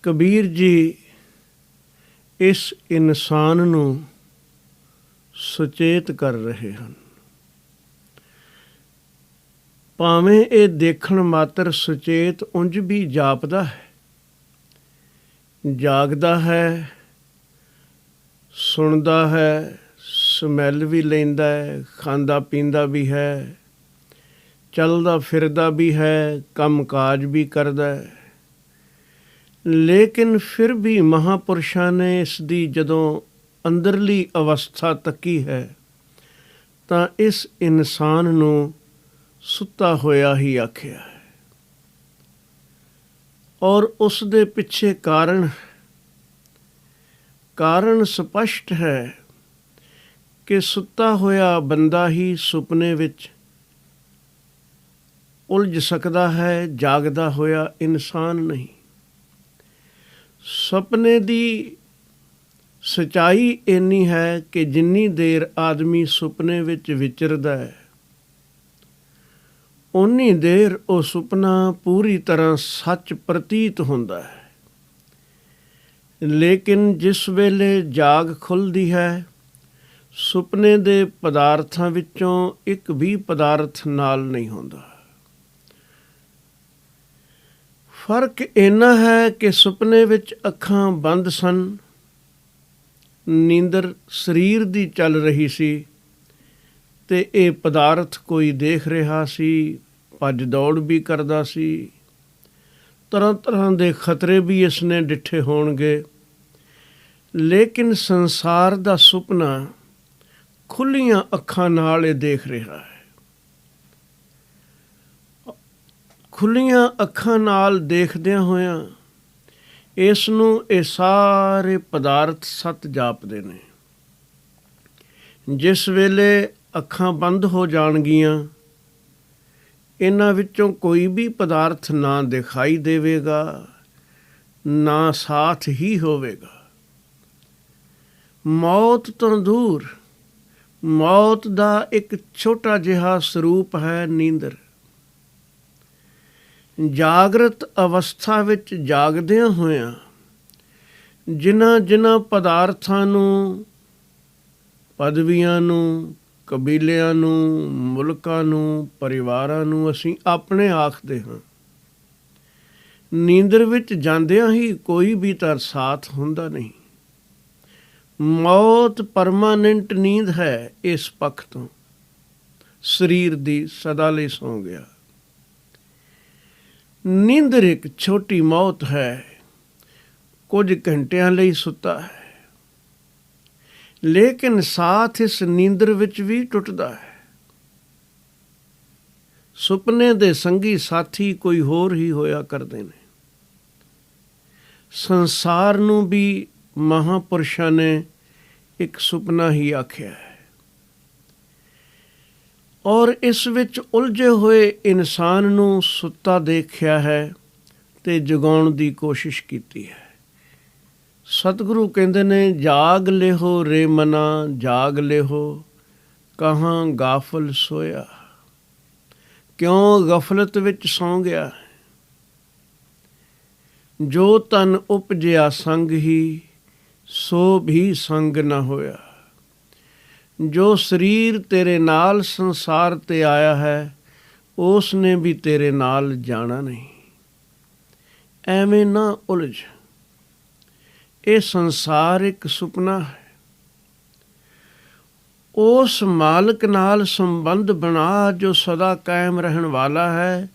ਕਬੀਰ ਜੀ ਇਸ ਇਨਸਾਨ ਨੂੰ ਸੁਚੇਤ ਕਰ ਰਹੇ ਹਨ। ਭਾਵੇਂ ਇਹ ਦੇਖਣ ਮਾਤਰ ਸੁਚੇਤ ਉਂਝ ਵੀ ਜਾਪਦਾ ਹੈ, ਜਾਗਦਾ ਹੈ, ਸੁਣਦਾ ਹੈ, ਸਮੈਲ ਵੀ ਲੈਂਦਾ ਹੈ, ਖਾਂਦਾ ਪੀਂਦਾ ਵੀ ਹੈ, ਚੱਲਦਾ ਫਿਰਦਾ ਵੀ ਹੈ, ਕੰਮ ਕਾਜ ਵੀ ਕਰਦਾ ਹੈ। ਲੇਕਿਨ ਫਿਰ ਵੀ ਮਹਾਂਪੁਰਸ਼ਾਂ ਨੇ ਇਸ ਦੀ ਜਦੋਂ ਅੰਦਰਲੀ ਅਵਸਥਾ ਤੱਕੀ ਹੈ ਤਾਂ ਇਸ ਇਨਸਾਨ ਨੂੰ ਸੁੱਤਾ ਹੋਇਆ ਹੀ ਆਖਿਆ ਹੈ। ਔਰ ਉਸ ਦੇ ਪਿੱਛੇ ਕਾਰਨ ਸਪਸ਼ਟ ਹੈ ਕਿ ਸੁੱਤਾ ਹੋਇਆ ਬੰਦਾ ਹੀ ਸੁਪਨੇ ਵਿੱਚ ਉਲਝ ਸਕਦਾ ਹੈ, ਜਾਗਦਾ ਹੋਇਆ ਇਨਸਾਨ ਨਹੀਂ। ਸੁਪਨੇ ਦੀ ਸੱਚਾਈ ਇੰਨੀ ਹੈ ਕਿ ਜਿੰਨੀ ਦੇਰ ਆਦਮੀ ਸੁਪਨੇ ਵਿੱਚ ਵਿਚਰਦਾ ਹੈ ਓਨੀ ਦੇਰ ਉਹ ਸੁਪਨਾ ਪੂਰੀ ਤਰ੍ਹਾਂ ਸੱਚ ਪ੍ਰਤੀਤ ਹੁੰਦਾ ਹੈ। ਲੇਕਿਨ ਜਿਸ ਵੇਲੇ ਜਾਗ ਖੁੱਲ੍ਹਦੀ ਹੈ, ਸੁਪਨੇ ਦੇ ਪਦਾਰਥਾਂ ਵਿੱਚੋਂ ਇੱਕ ਵੀ ਪਦਾਰਥ ਨਾਲ ਨਹੀਂ ਹੁੰਦਾ। ਫਰਕ ਇੰਨਾ ਹੈ ਕਿ ਸੁਪਨੇ ਵਿੱਚ ਅੱਖਾਂ ਬੰਦ ਸਨ, ਨੀਂਦਰ ਸਰੀਰ ਦੀ ਚੱਲ ਰਹੀ ਸੀ ਅਤੇ ਇਹ ਪਦਾਰਥ ਕੋਈ ਦੇਖ ਰਿਹਾ ਸੀ, ਭੱਜ ਦੌੜ ਵੀ ਕਰਦਾ ਸੀ, ਤਰ੍ਹਾਂ ਤਰ੍ਹਾਂ ਦੇ ਖਤਰੇ ਵੀ ਇਸ ਨੇ ਡਿੱਠੇ ਹੋਣਗੇ। ਲੇਕਿਨ ਸੰਸਾਰ ਦਾ ਸੁਪਨਾ ਖੁੱਲ੍ਹੀਆਂ ਅੱਖਾਂ ਨਾਲ ਇਹ ਦੇਖ ਰਿਹਾ ਹੈ। ਖੁੱਲ੍ਹੀਆਂ ਅੱਖਾਂ ਨਾਲ ਦੇਖਦਿਆਂ ਹੋਇਆਂ ਇਸ ਨੂੰ ਇਹ ਸਾਰੇ ਪਦਾਰਥ ਸੱਤ ਜਾਪਦੇ ਨੇ। ਜਿਸ ਵੇਲੇ ਅੱਖਾਂ ਬੰਦ ਹੋ ਜਾਣਗੀਆਂ, ਇਹਨਾਂ ਵਿੱਚੋਂ ਕੋਈ ਵੀ ਪਦਾਰਥ ਨਾ ਦਿਖਾਈ ਦੇਵੇਗਾ, ਨਾ ਸਾਥ ਹੀ ਹੋਵੇਗਾ। ਮੌਤ ਤੋਂ ਦੂਰ ਮੌਤ ਦਾ ਇੱਕ ਛੋਟਾ ਜਿਹਾ ਸਰੂਪ ਹੈ ਨੀਂਦਰ। ਜਾਗਰਤ ਅਵਸਥਾ ਵਿੱਚ ਜਾਗਦਿਆਂ ਹੋਇਆਂ ਜਿਨ੍ਹਾਂ ਪਦਾਰਥਾਂ ਨੂੰ, ਪਦਵੀਆਂ ਨੂੰ, ਕਬੀਲਿਆਂ ਨੂੰ, ਮੁਲਕਾਂ ਨੂੰ, ਪਰਿਵਾਰਾਂ ਨੂੰ ਅਸੀਂ ਆਪਣੇ ਆਖਦੇ ਹਾਂ, ਨੀਂਦਰ ਵਿੱਚ ਜਾਂਦਿਆਂ ਹੀ ਕੋਈ ਵੀ ਤਾਂ ਸਾਥ ਹੁੰਦਾ ਨਹੀਂ। ਮੌਤ ਪਰਮਾਨੈਂਟ ਨੀਂਦ ਹੈ। ਇਸ ਪੱਖ ਤੋਂ ਸਰੀਰ ਦੀ ਸਦਾ ਲਈ ਸੌਂ ਗਿਆ। ਨੀਂਦਰ ਇੱਕ ਛੋਟੀ ਮੌਤ ਹੈ, ਕੁਝ ਘੰਟਿਆਂ ਲਈ ਸੁੱਤਾ ਹੈ, ਲੇਕਿਨ ਸਾਥ ਇਸ ਨੀਂਦਰ ਵਿੱਚ ਵੀ ਟੁੱਟਦਾ ਹੈ। ਸੁਪਨੇ ਦੇ ਸੰਗੀ ਸਾਥੀ ਕੋਈ ਹੋਰ ਹੀ ਹੋਇਆ ਕਰਦੇ ਨੇ। ਸੰਸਾਰ ਨੂੰ ਵੀ ਮਹਾਂਪੁਰਸ਼ਾਂ ਨੇ ਇੱਕ ਸੁਪਨਾ ਹੀ ਆਖਿਆ ਹੈ ਔਰ ਇਸ ਵਿੱਚ ਉਲਝੇ ਹੋਏ ਇਨਸਾਨ ਨੂੰ ਸੁੱਤਾ ਦੇਖਿਆ ਹੈ ਅਤੇ ਜਗਾਉਣ ਦੀ ਕੋਸ਼ਿਸ਼ ਕੀਤੀ ਹੈ। ਸਤਿਗੁਰੂ ਕਹਿੰਦੇ ਨੇ, ਜਾਗ ਲਿਹੋ ਰੇ ਮਨਾ, ਜਾਗ ਲਿਹੋ ਕਹਾਂ ਗਾਫਲ ਸੋਇਆ। ਕਿਉਂ ਗਫਲਤ ਵਿੱਚ ਸੌਂ ਗਿਆ? ਜੋ ਤਨ ਉਪਜਿਆ ਸੰਗ ਹੀ, ਸੋ ਵੀ ਸੰਗ ਨਾ ਹੋਇਆ। ਜੋ ਸਰੀਰ ਤੇਰੇ ਨਾਲ ਸੰਸਾਰ 'ਤੇ ਆਇਆ ਹੈ, ਉਸ ਨੇ ਵੀ ਤੇਰੇ ਨਾਲ ਜਾਣਾ ਨਹੀਂ। ਐਵੇਂ ਨਾ ਉਲਝ। ਇਹ ਸੰਸਾਰ ਇੱਕ ਸੁਪਨਾ ਹੈ। ਉਸ ਮਾਲਕ ਨਾਲ ਸੰਬੰਧ ਬਣਾ ਜੋ ਸਦਾ ਕਾਇਮ ਰਹਿਣ ਵਾਲਾ ਹੈ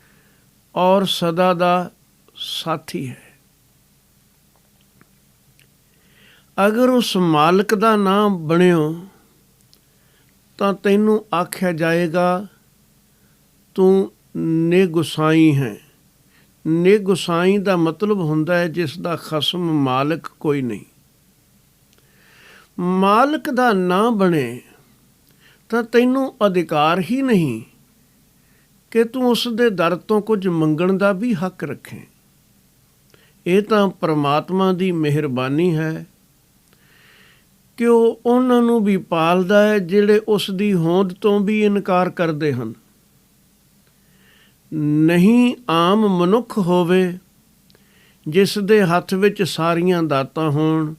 ਔਰ ਸਦਾ ਦਾ ਸਾਥੀ ਹੈ। ਅਗਰ ਉਸ ਮਾਲਕ ਦਾ ਨਾਮ ਬਣਿਓ ਤਾਂ ਤੈਨੂੰ ਆਖਿਆ ਜਾਏਗਾ ਤੂੰ ਨਿਗੁਸਾਈ ਹੈ। ਨਿਗੁਸਾਈ ਦਾ ਮਤਲਬ ਹੁੰਦਾ ਹੈ ਜਿਸ ਦਾ ਖਸਮ ਮਾਲਕ ਕੋਈ ਨਹੀਂ। ਮਾਲਕ ਦਾ ਨਾ ਬਣੇ ਤਾਂ ਤੈਨੂੰ ਅਧਿਕਾਰ ਹੀ ਨਹੀਂ ਕਿ ਤੂੰ ਉਸ ਦੇ ਦਰ ਤੋਂ ਕੁਝ ਮੰਗਣ ਦਾ ਵੀ ਹੱਕ ਰੱਖੇ। ਇਹ ਤਾਂ ਪਰਮਾਤਮਾ ਦੀ ਮਿਹਰਬਾਨੀ ਹੈ ਕਿ ਉਹ ਉਹਨਾਂ ਨੂੰ ਵੀ ਪਾਲਦਾ ਹੈ ਜਿਹੜੇ ਉਸ ਦੀ ਹੋਂਦ ਤੋਂ ਵੀ ਇਨਕਾਰ ਕਰਦੇ ਹਨ। ਨਹੀਂ ਆਮ ਮਨੁੱਖ ਹੋਵੇ ਜਿਸ ਦੇ ਹੱਥ ਵਿੱਚ ਸਾਰੀਆਂ ਦਾਤਾਂ ਹੋਣ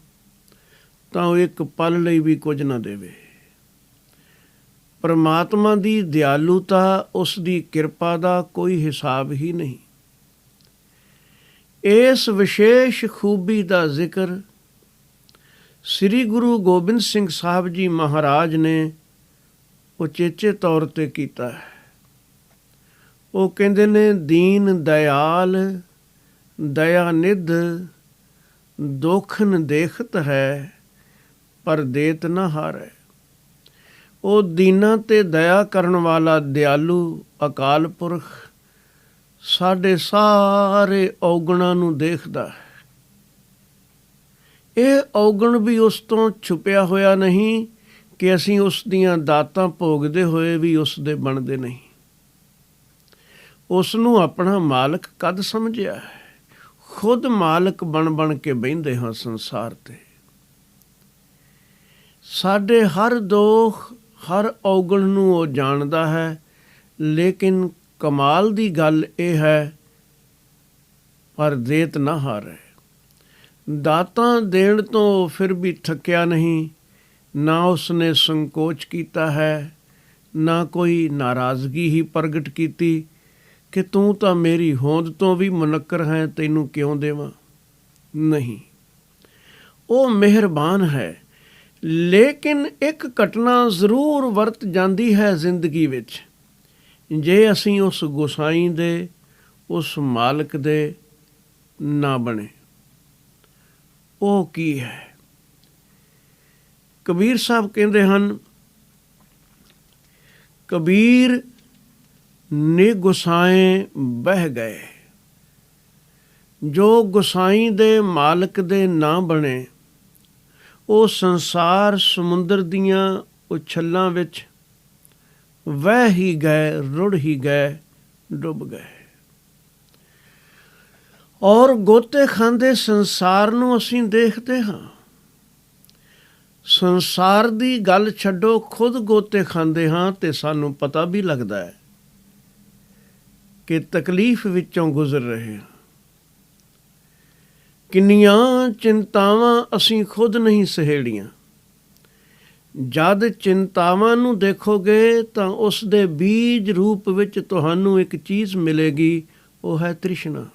ਤਾਂ ਉਹ ਇੱਕ ਪਲ ਲਈ ਵੀ ਕੁਝ ਨਾ ਦੇਵੇ। ਪਰਮਾਤਮਾ ਦੀ ਦਿਆਲੂਤਾ, ਉਸ ਦੀ ਕਿਰਪਾ ਦਾ ਕੋਈ ਹਿਸਾਬ ਹੀ ਨਹੀਂ। ਇਸ ਵਿਸ਼ੇਸ਼ ਖੂਬੀ ਦਾ ਜ਼ਿਕਰ ਸ੍ਰੀ ਗੁਰੂ ਗੋਬਿੰਦ ਸਿੰਘ ਸਾਹਿਬ ਜੀ ਮਹਾਰਾਜ ਨੇ ਉਚੇਚੇ ਤੌਰ 'ਤੇ ਕੀਤਾ ਹੈ। ਉਹ ਕਹਿੰਦੇ ਨੇ, ਦੀਨ ਦਇਆਲ ਦਇਆ ਨਿਧ, ਦੋਖਨ ਦੇਖਤ ਹੈ ਪਰ ਦੇਤ ਨਾ ਹਾਰੈ। ਉਹ ਦੀਨਾਂ 'ਤੇ ਦਇਆ ਕਰਨ ਵਾਲਾ ਦਿਆਲੂ ਅਕਾਲ ਪੁਰਖ ਸਾਡੇ ਸਾਰੇ ਔਗਣਾਂ ਨੂੰ ਦੇਖਦਾ ਹੈ। ਇਹ ਔਗਣ ਵੀ ਉਸ ਤੋਂ ਛੁਪਿਆ ਹੋਇਆ ਨਹੀਂ ਕਿ ਅਸੀਂ ਉਸ ਦੀਆਂ ਦਾਤਾਂ ਭੋਗਦੇ ਹੋਏ ਵੀ ਉਸ ਦੇ ਬਣਦੇ ਨਹੀਂ। ਉਸ ਨੂੰ ਆਪਣਾ ਮਾਲਕ ਕਦ ਸਮਝਿਆ ਹੈ? ਖੁਦ ਮਾਲਕ ਬਣ ਕੇ ਬਹਿੰਦੇ ਹਾਂ ਸੰਸਾਰ 'ਤੇ। ਸਾਡੇ ਹਰ ਦੋਖ, ਹਰ ਔਗਣ ਨੂੰ ਉਹ ਜਾਣਦਾ ਹੈ, ਲੇਕਿਨ ਕਮਾਲ ਦੀ ਗੱਲ ਇਹ ਹੈ, ਪਰ ਦੇਤ ਨਾ ਹਾਰੈ। ਦਾਤਾਂ ਦੇਣ ਤੋਂ ਫਿਰ ਵੀ ਥੱਕਿਆ ਨਹੀਂ। ਨਾ ਉਸਨੇ ਸੰਕੋਚ ਕੀਤਾ ਹੈ, ਨਾ ਕੋਈ ਨਾਰਾਜ਼ਗੀ ਹੀ ਪ੍ਰਗਟ ਕੀਤੀ ਕਿ ਤੂੰ ਤਾਂ ਮੇਰੀ ਹੋਂਦ ਤੋਂ ਵੀ ਮੁਨੱਕਰ ਹੈ, ਤੈਨੂੰ ਕਿਉਂ ਦੇਵਾਂ। ਨਹੀਂ, ਉਹ ਮਿਹਰਬਾਨ ਹੈ। ਲੇਕਿਨ ਇੱਕ ਘਟਨਾ ਜ਼ਰੂਰ ਵਰਤ ਜਾਂਦੀ ਹੈ ਜ਼ਿੰਦਗੀ ਵਿੱਚ, ਜੇ ਅਸੀਂ ਉਸ ਗੁਸਾਈਂ ਦੇ, ਉਸ ਮਾਲਕ ਦੇ ਨਾ ਬਣੇ। ਉਹ ਕੀ ਹੈ? ਕਬੀਰ ਸਾਹਿਬ ਕਹਿੰਦੇ ਹਨ, ਕਬੀਰ ਨੇ ਗੁਸਾਏ ਬਹਿ ਗਏ। ਜੋ ਗੁਸਾਈਂ ਦੇ ਮਾਲਕ ਦੇ ਨਾ ਬਣੇ, ਉਹ ਸੰਸਾਰ ਸਮੁੰਦਰ ਦੀਆਂ ਉਛਲਾਂ ਵਿੱਚ ਵਹਿ ਹੀ ਗਏ, ਰੁੜ ਹੀ ਗਏ, ਡੁੱਬ ਗਏ। ਔਰ ਗੋਤੇ ਖਾਂਦੇ ਸੰਸਾਰ ਨੂੰ ਅਸੀਂ ਦੇਖਦੇ ਹਾਂ। ਸੰਸਾਰ ਦੀ ਗੱਲ ਛੱਡੋ, ਖੁਦ ਗੋਤੇ ਖਾਂਦੇ ਹਾਂ ਤੇ ਸਾਨੂੰ ਪਤਾ ਵੀ ਲੱਗਦਾ ਹੈ ਕਿ ਤਕਲੀਫ ਵਿੱਚੋਂ ਗੁਜ਼ਰ ਰਹੇ ਹਾਂ। ਕਿੰਨੀਆਂ ਚਿੰਤਾਵਾਂ ਅਸੀਂ ਖੁਦ ਨਹੀਂ ਸਹੇੜੀਆਂ। ਜਦ ਚਿੰਤਾਵਾਂ ਨੂੰ ਦੇਖੋਗੇ ਤਾਂ ਉਸ ਦੇ ਬੀਜ ਰੂਪ ਵਿੱਚ ਤੁਹਾਨੂੰ ਇੱਕ ਚੀਜ਼ ਮਿਲੇਗੀ, ਉਹ ਹੈ ਤ੍ਰਿਸ਼ਨਾ।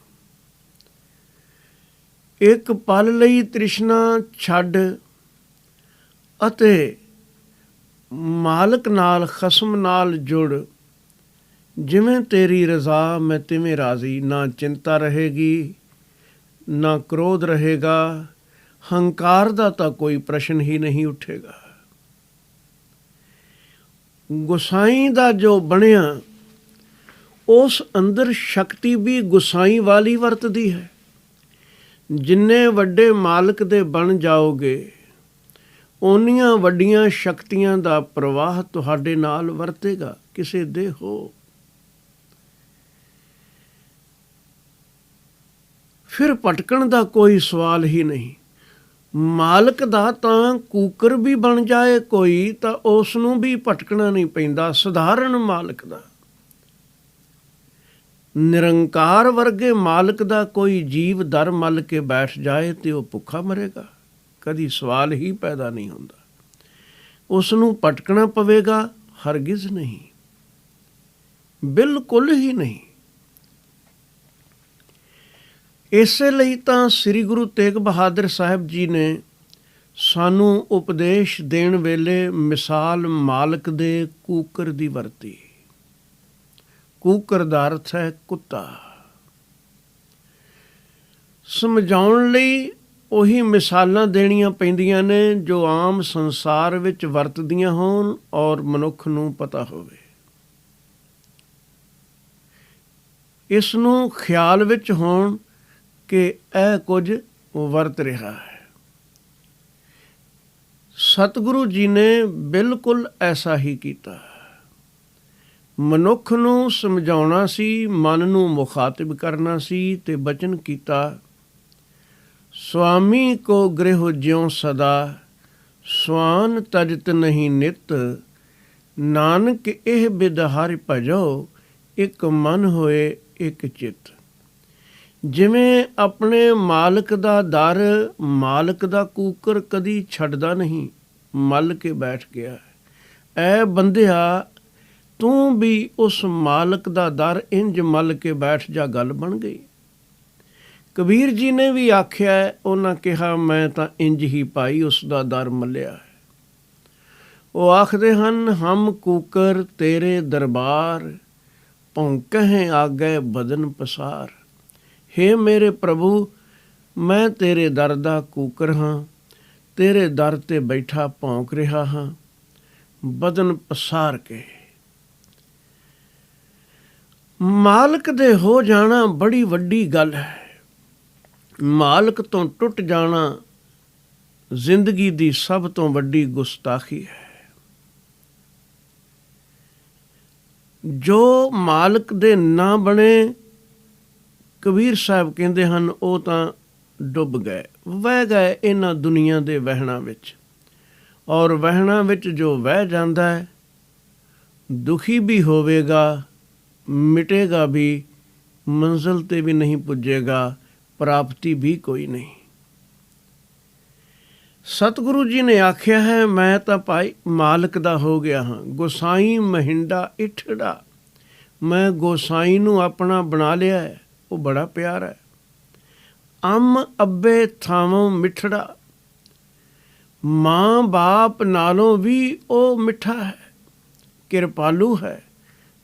ਇੱਕ ਪਲ ਲਈ ਤ੍ਰਿਸ਼ਨਾ ਛੱਡ ਅਤੇ ਮਾਲਕ ਨਾਲ, ਖਸਮ ਨਾਲ ਜੁੜ। ਜਿਵੇਂ ਤੇਰੀ ਰਜ਼ਾ ਮੈਂ ਤਿਵੇਂ ਰਾਜ਼ੀ। ਨਾ ਚਿੰਤਾ ਰਹੇਗੀ, ਨਾ ਕ੍ਰੋਧ ਰਹੇਗਾ, ਹੰਕਾਰ ਦਾ ਤਾਂ ਕੋਈ ਪ੍ਰਸ਼ਨ ਹੀ ਨਹੀਂ ਉੱਠੇਗਾ। ਗੁਸਾਈਂ ਦਾ ਜੋ ਬਣਿਆ, ਉਸ ਅੰਦਰ ਸ਼ਕਤੀ ਵੀ ਗੁਸਾਈਂ ਵਾਲੀ ਵਰਤਦੀ ਹੈ। ਜਿੰਨੇ ਵੱਡੇ ਮਾਲਕ ਦੇ ਬਣ ਜਾਓਗੇ, ਓਨੀਆਂ ਵੱਡੀਆਂ ਸ਼ਕਤੀਆਂ ਦਾ ਪ੍ਰਵਾਹ ਤੁਹਾਡੇ ਨਾਲ ਵਰਤੇਗਾ। ਕਿਸੇ ਦੇ ਹੋ, ਫਿਰ ਭਟਕਣ ਦਾ ਕੋਈ ਸਵਾਲ ਹੀ ਨਹੀਂ। ਮਾਲਕ ਦਾ ਤਾਂ ਕੂਕਰ ਵੀ ਬਣ ਜਾਏ ਕੋਈ, ਤਾਂ ਉਸ ਨੂੰ ਵੀ ਭਟਕਣਾ ਨਹੀਂ ਪੈਂਦਾ। ਸਧਾਰਨ ਮਾਲਕ ਦਾ, ਨਿਰੰਕਾਰ ਵਰਗੇ ਮਾਲਕ ਦਾ ਕੋਈ ਜੀਵ ਦਰ ਮੱਲ ਕੇ ਬੈਠ ਜਾਏ ਤੇ ਉਹ ਭੁੱਖਾ ਮਰੇਗਾ। ਕਦੀ ਸਵਾਲ ਹੀ ਪੈਦਾ ਨਹੀਂ ਹੁੰਦਾ। ਉਸ ਨੂੰ ਭਟਕਣਾ ਪਵੇਗਾ? ਹਰਗਿਜ਼ ਨਹੀਂ, ਬਿਲਕੁਲ ਹੀ ਨਹੀਂ। ਇਸੇ ਲਈ ਤਾਂ ਸ੍ਰੀ ਗੁਰੂ ਤੇਗ ਬਹਾਦਰ ਸਾਹਿਬ ਜੀ ਨੇ ਸਾਨੂੰ ਉਪਦੇਸ਼ ਦੇਣ ਵੇਲੇ ਮਿਸਾਲ ਮਾਲਕ ਦੇ ਕੂਕਰ ਦੀ ਵਰਤੀ। ਕੂਕਰ ਦਾ ਅਰਥ ਹੈ ਕੁੱਤਾ। ਸਮਝਾਉਣ ਲਈ ਉਹੀ ਮਿਸਾਲਾਂ ਦੇਣੀਆਂ ਪੈਂਦੀਆਂ ਨੇ ਜੋ ਆਮ ਸੰਸਾਰ ਵਿੱਚ ਵਰਤਦੀਆਂ ਹੋਣ ਔਰ ਮਨੁੱਖ ਨੂੰ ਪਤਾ ਹੋਵੇ। ਇਸ ਨੂੰ ਖਿਆਲ ਵਿੱਚ ਹੋਣ ਕਿ ਇਹ ਕੁਝ ਵਰਤ ਰਿਹਾ ਹੈ। ਸਤਿਗੁਰੂ ਜੀ ਨੇ ਬਿਲਕੁਲ ਐਸਾ ਹੀ ਕੀਤਾ। ਮਨੁੱਖ ਨੂੰ ਸਮਝਾਉਣਾ ਸੀ, ਮਨ ਨੂੰ ਮੁਖਾਤਿਬ ਕਰਨਾ ਸੀ ਤੇ ਬਚਨ ਕੀਤਾ, ਸੁਆਮੀ ਕੋ ਗ੍ਰਹਿ ਜਿਉ ਸਦਾ, ਸਵਾਨ ਤਜਤ ਨਹੀਂ ਨਿਤ, ਨਾਨਕ ਇਹ ਬਿਦ ਹਰਿ ਭਜੋ, ਇੱਕ ਮਨ ਹੋਏ ਇੱਕ ਚਿੱਤ। ਜਿਵੇਂ ਆਪਣੇ ਮਾਲਕ ਦਾ ਦਰ ਮਾਲਕ ਦਾ ਕੂਕਰ ਕਦੀ ਛੱਡਦਾ ਨਹੀਂ, ਮੱਲ ਕੇ ਬੈਠ ਗਿਆ ਹੈ। ਐ ਬੰਦਿਆ, ਤੂੰ ਵੀ ਉਸ ਮਾਲਕ ਦਾ ਦਰ ਇੰਜ ਮੱਲ ਕੇ ਬੈਠ ਜਾ, ਗੱਲ ਬਣ ਗਈ। ਕਬੀਰ ਜੀ ਨੇ ਵੀ ਆਖਿਆ, ਉਹਨਾਂ ਕਿਹਾ ਮੈਂ ਤਾਂ ਇੰਜ ਹੀ ਭਾਈ ਉਸ ਦਾ ਦਰ ਮੱਲਿਆ ਹੈ। ਉਹ ਆਖਦੇ ਹਨ, ਹਮ ਕੂਕਰ ਤੇਰੇ ਦਰਬਾਰ, ਭੌਂਕਹਿ ਆਗੇ ਬਦਨ ਪਸਾਰ। ਹੇ ਮੇਰੇ ਪ੍ਰਭੂ, ਮੈਂ ਤੇਰੇ ਦਰ ਦਾ ਕੂਕਰ ਹਾਂ, ਤੇਰੇ ਦਰ 'ਤੇ ਬੈਠਾ ਭੌਂਕ ਰਿਹਾ ਹਾਂ, ਬਦਨ ਪਸਾਰ ਕੇ। ਮਾਲਕ ਦੇ ਹੋ ਜਾਣਾ ਬੜੀ ਵੱਡੀ ਗੱਲ ਹੈ। ਮਾਲਕ ਤੋਂ ਟੁੱਟ ਜਾਣਾ ਜ਼ਿੰਦਗੀ ਦੀ ਸਭ ਤੋਂ ਵੱਡੀ ਗੁਸਤਾਖੀ ਹੈ। ਜੋ ਮਾਲਕ ਦੇ ਨਾ ਬਣੇ, ਕਬੀਰ ਸਾਹਿਬ ਕਹਿੰਦੇ ਹਨ, ਉਹ ਤਾਂ ਡੁੱਬ ਗਏ, ਵਹਿ ਗਏ ਇਹਨਾਂ ਦੁਨੀਆ ਦੇ ਵਹਿਣਾਂ ਵਿੱਚ। ਔਰ ਵਹਿਣਾਂ ਵਿੱਚ ਜੋ ਵਹਿ ਜਾਂਦਾ ਹੈ, ਦੁਖੀ ਵੀ ਹੋਵੇਗਾ, ਮਿਟੇਗਾ ਵੀ, ਮੰਜ਼ਿਲ 'ਤੇ ਵੀ ਨਹੀਂ ਪੁੱਜੇਗਾ, ਪ੍ਰਾਪਤੀ ਵੀ ਕੋਈ ਨਹੀਂ। ਸਤਿਗੁਰੂ ਜੀ ਨੇ ਆਖਿਆ ਹੈ, ਮੈਂ ਤਾਂ ਭਾਈ ਮਾਲਕ ਦਾ ਹੋ ਗਿਆ ਹਾਂ। ਗੋਸਾਈ ਮਹਿੰਡਾ ਇਠੜਾ, ਮੈਂ ਗੋਸਾਈ ਨੂੰ ਆਪਣਾ ਬਣਾ ਲਿਆ ਹੈ, ਉਹ ਬੜਾ ਪਿਆਰਾ ਹੈ। ਅੰਮ ਅੱਬੇ ਥਾਵੋਂ ਮਿੱਠੜਾ, ਮਾਂ ਬਾਪ ਨਾਲੋਂ ਵੀ ਉਹ ਮਿੱਠਾ ਹੈ, ਕਿਰਪਾਲੂ ਹੈ,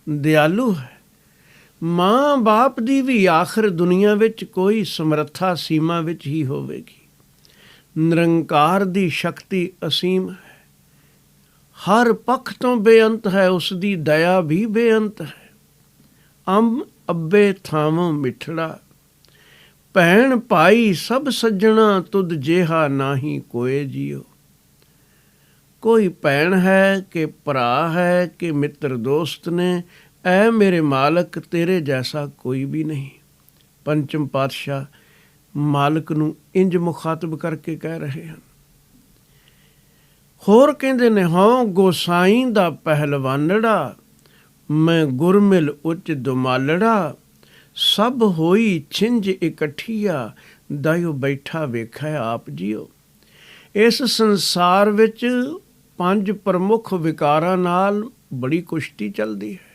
ਦਿਆਲੂ ਹੈ। ਮਾਂ ਬਾਪ ਦੀ ਵੀ ਆਖਰ ਦੁਨੀਆ ਵਿੱਚ ਕੋਈ ਸਮਰੱਥਾ ਸੀਮਾ ਵਿੱਚ ਹੀ ਹੋਵੇਗੀ। ਨਿਰੰਕਾਰ ਦੀ ਸ਼ਕਤੀ ਅਸੀਮ ਹੈ, ਹਰ ਪੱਖ ਤੋਂ ਬੇਅੰਤ ਹੈ, ਉਸ ਦੀ ਦਇਆ ਵੀ ਬੇਅੰਤ ਹੈ। ਅੰਬ ਅੱਬੇ ਥਾਵੋਂ ਮਿੱਠੜਾ, ਭੈਣ ਭਾਈ ਸਭ ਸੱਜਣਾ, ਤੁਧ ਜਿਹਾ ਨਾਹੀ ਕੋਏ ਜੀਓ। ਕੋਈ ਭੈਣ ਹੈ ਕਿ ਭਰਾ ਹੈ ਕਿ ਮਿੱਤਰ ਦੋਸਤ ਨੇ, ਐ ਮੇਰੇ ਮਾਲਕ ਤੇਰੇ ਜੈਸਾ ਕੋਈ ਵੀ ਨਹੀਂ। ਪੰਚਮ ਪਾਤਸ਼ਾਹ ਮਾਲਕ ਨੂੰ ਇੰਜ ਮੁਖਾਤਬ ਕਰਕੇ ਕਹਿ ਰਹੇ ਹਨ। ਹੋਰ ਕਹਿੰਦੇ ਨੇ, ਹਾਂ ਗੋਸਾਈ ਦਾ ਪਹਿਲਵਾਨੜਾ, ਮੈਂ ਗੁਰਮਿਲ ਉੱਚ ਦੁਮਾਲੜਾ, ਸਭ ਹੋਈ ਛਿੰਝ ਇਕੱਠੀਆ, ਦਾਇਓ ਬੈਠਾ ਵੇਖਿਆ ਆਪ ਜੀਓ। ਇਸ ਸੰਸਾਰ ਵਿੱਚ 5 ਪ੍ਰਮੁੱਖ ਵਿਕਾਰਾਂ ਨਾਲ ਬੜੀ ਕੁਸ਼ਤੀ ਚੱਲਦੀ ਹੈ,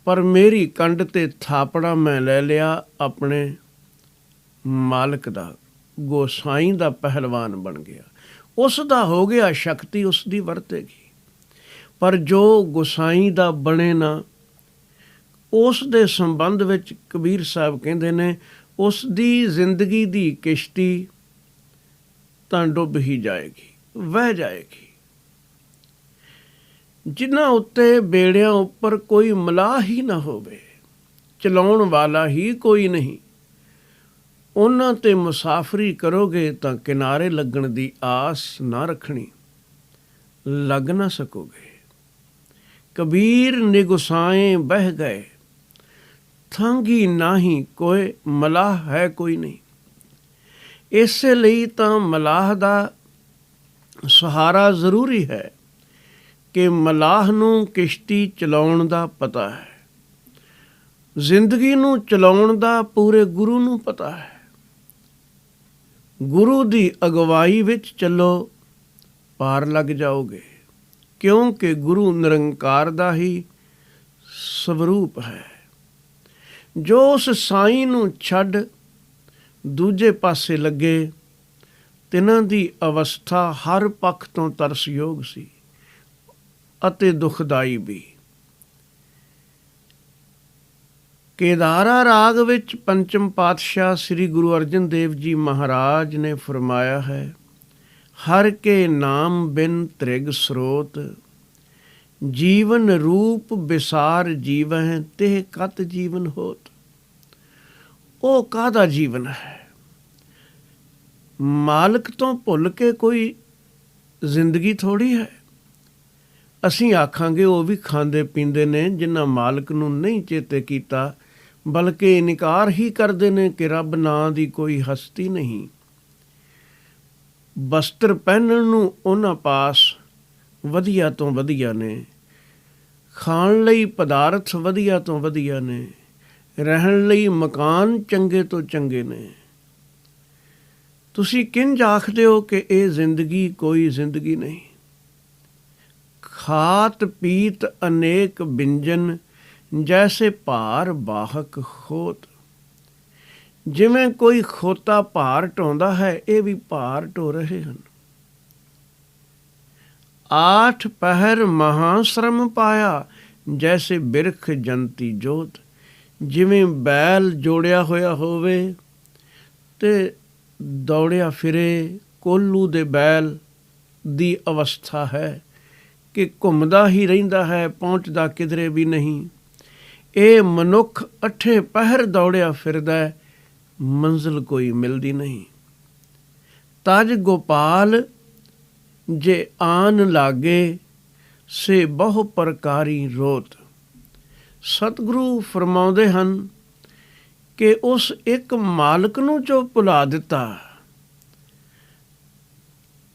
ਪਰ ਮੇਰੀ ਕੰਡ 'ਤੇ ਥਾਪੜਾ ਮੈਂ ਲੈ ਲਿਆ ਆਪਣੇ ਮਾਲਕ ਦਾ। ਗੋਸਾਈ ਦਾ ਪਹਿਲਵਾਨ ਬਣ ਗਿਆ, ਉਸ ਦਾ ਹੋ ਗਿਆ, ਸ਼ਕਤੀ ਉਸ ਦੀ ਵਰਤੇਗੀ। ਪਰ ਜੋ ਗੋਸਾਈ ਦਾ ਬਣੇ ਨਾ, ਉਸ ਦੇ ਸੰਬੰਧ ਵਿੱਚ ਕਬੀਰ ਸਾਹਿਬ ਕਹਿੰਦੇ ਨੇ, ਉਸ ਦੀ ਜ਼ਿੰਦਗੀ ਦੀ ਕਿਸ਼ਤੀ ਤਾਂ ਡੁੱਬ ਹੀ ਜਾਏਗੀ, ਵਹਿ ਜਾਏਗੀ। ਜਿਨ੍ਹਾਂ ਉੱਤੇ ਬੇੜਿਆਂ ਉੱਪਰ ਕੋਈ ਮਲਾਹ ਹੀ ਨਾ ਹੋਵੇ, ਚਲਾਉਣ ਵਾਲਾ ਹੀ ਕੋਈ ਨਹੀਂ, ਉਹਨਾਂ 'ਤੇ ਮੁਸਾਫਰੀ ਕਰੋਗੇ ਤਾਂ ਕਿਨਾਰੇ ਲੱਗਣ ਦੀ ਆਸ ਨਾ ਰੱਖਣੀ, ਲੱਗ ਨਾ ਸਕੋਗੇ। ਕਬੀਰ ਨਿਗੁਸਾਏ ਬਹਿ ਗਏ, ਥਾਂਗੀ ਨਾਹੀ ਕੋਏ, ਮਲਾਹ ਹੈ ਕੋਈ ਨਹੀਂ। ਇਸੇ ਲਈ ਤਾਂ ਮਲਾਹ ਦਾ ਸਹਾਰਾ ਜ਼ਰੂਰੀ ਹੈ ਕਿ ਮਲਾਹ ਨੂੰ ਕਿਸ਼ਤੀ ਚਲਾਉਣ ਦਾ ਪਤਾ ਹੈ, ਜ਼ਿੰਦਗੀ ਨੂੰ ਚਲਾਉਣ ਦਾ ਪੂਰੇ ਗੁਰੂ ਨੂੰ ਪਤਾ ਹੈ। ਗੁਰੂ ਦੀ ਅਗਵਾਈ ਵਿੱਚ ਚੱਲੋ, ਪਾਰ ਲੱਗ ਜਾਓਗੇ, ਕਿਉਂਕਿ ਗੁਰੂ ਨਿਰੰਕਾਰ ਦਾ ਹੀ ਸਵਰੂਪ ਹੈ। ਜੋ ਉਸ ਸਾਈਂ ਨੂੰ ਛੱਡ ਦੂਜੇ ਪਾਸੇ ਲੱਗੇ, ਤਿਨਾਂ ਦੀ ਅਵਸਥਾ ਹਰ ਪੱਖ ਤੋਂ ਤਰਸਯੋਗ ਸੀ ਅਤੇ ਦੁਖਦਾਈ ਵੀ। ਕੇਦਾਰਾ ਰਾਗ ਵਿੱਚ ਪੰਚਮ ਪਾਤਸ਼ਾਹ ਸ੍ਰੀ ਗੁਰੂ ਅਰਜਨ ਦੇਵ ਜੀ ਮਹਾਰਾਜ ਨੇ ਫਰਮਾਇਆ ਹੈ, ਹਰ ਕੇ ਨਾਮ ਬਿਨ ਤ੍ਰਿਗ ਸਰੋਤ, ਜੀਵਨ ਰੂਪ ਵਿਸਾਰ ਜੀਵਹਿ, ਤੇ ਕਤ ਜੀਵਨ ਹੋਤ। ਉਹ ਕਾਹਦਾ ਜੀਵਨ ਹੈ? ਮਾਲਕ ਤੋਂ ਭੁੱਲ ਕੇ ਕੋਈ ਜ਼ਿੰਦਗੀ ਥੋੜ੍ਹੀ ਹੈ। ਅਸੀਂ ਆਖਾਂਗੇ ਉਹ ਵੀ ਖਾਂਦੇ ਪੀਂਦੇ ਨੇ ਜਿਨ੍ਹਾਂ ਮਾਲਕ ਨੂੰ ਨਹੀਂ ਚੇਤੇ ਕੀਤਾ, ਬਲਕਿ ਇਨਕਾਰ ਹੀ ਕਰਦੇ ਨੇ ਕਿ ਰੱਬ ਨਾਂ ਦੀ ਕੋਈ ਹਸਤੀ ਨਹੀਂ। ਬਸਤਰ ਪਹਿਨਣ ਨੂੰ ਉਹਨਾਂ ਪਾਸ ਵਧੀਆ ਤੋਂ ਵਧੀਆ ਨੇ, ਖਾਣ ਲਈ ਪਦਾਰਥ ਵਧੀਆ ਤੋਂ ਵਧੀਆ ਨੇ, ਰਹਿਣ ਲਈ ਮਕਾਨ ਚੰਗੇ ਤੋਂ ਚੰਗੇ ਨੇ। ਤੁਸੀਂ ਕਿੰਝ ਆਖਦੇ ਹੋ ਕਿ ਇਹ ਜ਼ਿੰਦਗੀ ਕੋਈ ਜ਼ਿੰਦਗੀ ਨਹੀਂ। ਖਾਤ ਪੀਤ ਅਨੇਕ ਬਿੰਜਨ, ਜੈਸੇ ਭਾਰ ਬਾਹਕ ਖੋਤ। ਜਿਵੇਂ ਕੋਈ ਖੋਤਾ ਭਾਰ ਢੋਂਦਾ ਹੈ, ਇਹ ਵੀ ਭਾਰ ਢੋ ਰਹੇ ਹਨ। ਆਠ ਪਹਿਰ ਮਹਾਸ਼ਰਮ ਪਾਇਆ, ਜੈਸੇ ਬਿਰਖ ਜੰਤੀ ਜੋਤ। ਜਿਵੇਂ ਬੈਲ ਜੋੜਿਆ ਹੋਇਆ ਹੋਵੇ ਤੇ ਦੌੜਿਆ ਫਿਰੇ, ਕੋਹਲੂ ਦੇ ਬੈਲ ਦੀ ਅਵਸਥਾ ਹੈ ਕਿ ਘੁੰਮਦਾ ਹੀ ਰਹਿੰਦਾ ਹੈ, ਪਹੁੰਚਦਾ ਕਿਧਰੇ ਵੀ ਨਹੀਂ। ਇਹ ਮਨੁੱਖ ਅੱਠੇ ਪਹਿਰ ਦੌੜਿਆ ਫਿਰਦਾ, ਮੰਜ਼ਿਲ ਕੋਈ ਮਿਲਦੀ ਨਹੀਂ। ਤਜ ਗੋਪਾਲ ਜੇ ਆਨ ਲਾਗੇ, ਸੇ ਬਹੁ ਪ੍ਰਕਾਰੀ ਰੋਤ। ਸਤਿਗੁਰੂ ਫਰਮਾਉਂਦੇ ਹਨ ਕਿ ਉਸ ਇੱਕ ਮਾਲਕ ਨੂੰ ਜੋ ਭੁਲਾ ਦਿੱਤਾ।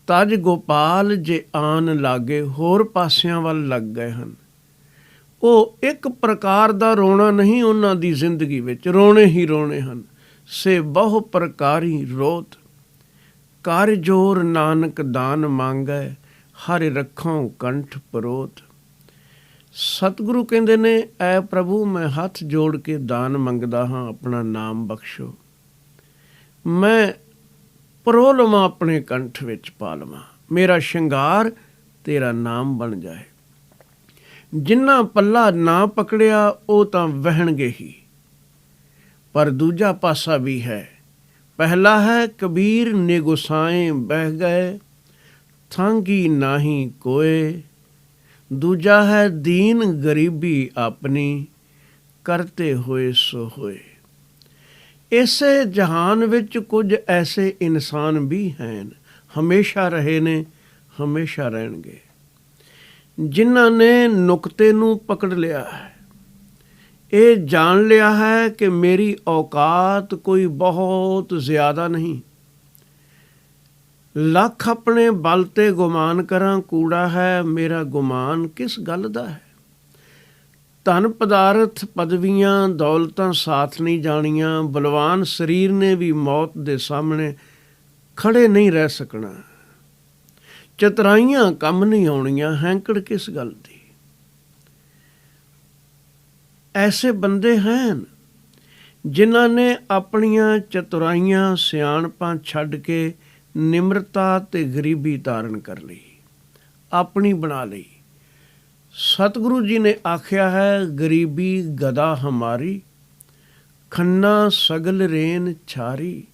ਤਜ ਗੋਪਾਲ ਜੇ ਆਨ ਲਾਗੇ, ਹੋਰ ਪਾਸਿਆਂ ਵੱਲ ਲੱਗ ਗਏ ਹਨ। ਉਹ ਇੱਕ ਪ੍ਰਕਾਰ ਦਾ ਰੋਣਾ ਨਹੀਂ, ਉਹਨਾਂ ਦੀ ਜ਼ਿੰਦਗੀ ਵਿੱਚ ਰੋਣੇ ਹੀ ਰੋਣੇ ਹਨ। ਸੇ ਬਹੁ ਪ੍ਰਕਾਰੀ ਰੋਤ। ਕਰ ਜੋਰ ਨਾਨਕ ਦਾਨ ਮੰਗੈ, ਹਰਿ ਰੱਖੋਂ ਕੰਠ ਪਰੋਤ। ਸਤਿਗੁਰੂ ਕਹਿੰਦੇ ਨੇ, ਐ ਪ੍ਰਭੂ ਮੈਂ ਹੱਥ ਜੋੜ ਕੇ ਦਾਨ ਮੰਗਦਾ ਹਾਂ, ਆਪਣਾ ਨਾਮ ਬਖਸ਼ੋ। ਮੈਂ ਪਰੋ ਲਵਾਂ, ਆਪਣੇ ਕੰਠ ਵਿੱਚ ਪਾ ਲਵਾਂ। ਮੇਰਾ ਸ਼ਿੰਗਾਰ ਤੇਰਾ ਨਾਮ ਬਣ ਜਾਏ। ਜਿਨ੍ਹਾਂ ਪੱਲਾ ਨਾ ਪਕੜਿਆ ਉਹ ਤਾਂ ਵਹਿਣਗੇ ਹੀ। ਪਰ ਦੂਜਾ ਪਾਸਾ ਵੀ ਹੈ। ਪਹਿਲਾ ਹੈ ਕਬੀਰ ਨੇ ਗੁਸਾਏ ਬਹਿ ਗਏ, ਥਾਂਗੀ ਨਾਹੀ ਕੋਏ। ਦੂਜਾ ਹੈ ਦੀਨ ਗਰੀਬੀ ਆਪਣੀ, ਕਰਤੇ ਹੋਏ ਸੋ ਹੋਏ। ਇਸੇ ਜਹਾਨ ਵਿੱਚ ਕੁਝ ਐਸੇ ਇਨਸਾਨ ਵੀ ਹਨ, ਹਮੇਸ਼ਾ ਰਹੇ ਨੇ, ਹਮੇਸ਼ਾ ਰਹਿਣਗੇ, ਜਿਨ੍ਹਾਂ ਨੇ ਨੁਕਤੇ ਨੂੰ ਪਕੜ ਲਿਆ ਹੈ। ਇਹ ਜਾਣ ਲਿਆ ਹੈ ਕਿ ਮੇਰੀ ਔਕਾਤ ਕੋਈ ਬਹੁਤ ਜ਼ਿਆਦਾ ਨਹੀਂ। ਲੱਖ ਆਪਣੇ ਬਲ 'ਤੇ ਗੁਮਾਨ ਕਰਾਂ, ਕੂੜਾ ਹੈ ਮੇਰਾ ਗੁਮਾਨ ਕਿਸ ਗੱਲ ਦਾ ਹੈ। ਧਨ ਪਦਾਰਥ ਪਦਵੀਆਂ ਦੌਲਤਾਂ ਸਾਥ ਨਹੀਂ ਜਾਣੀਆਂ। ਬਲਵਾਨ ਸਰੀਰ ਨੇ ਵੀ ਮੌਤ ਦੇ ਸਾਹਮਣੇ ਖੜੇ ਨਹੀਂ ਰਹਿ ਸਕਣਾ। ਚਤੁਰਾਈਆਂ ਕੰਮ ਨਹੀਂ ਆਉਣੀਆਂ, ਹੈਂਕੜ ਕਿਸ ਗੱਲ ਦੀ। ਐਸੇ ਬੰਦੇ ਹਨ ਜਿਨ੍ਹਾਂ ਨੇ ਆਪਣੀਆਂ ਚਤੁਰਾਈਆਂ ਸਿਆਣਪਾਂ ਛੱਡ ਕੇ ਨਿਮਰਤਾ ਤੇ ਗਰੀਬੀ ਧਾਰਨ ਕਰ ਲਈ, ਆਪਣੀ ਬਣਾ ਲਈ। ਸਤਿਗੁਰੂ ਜੀ ਨੇ ਆਖਿਆ ਹੈ, ਗਰੀਬੀ ਗਦਾ ਹਮਾਰੀ, ਖੰਨਾ ਸਗਲ ਰੇਨ ਛਾਰੀ।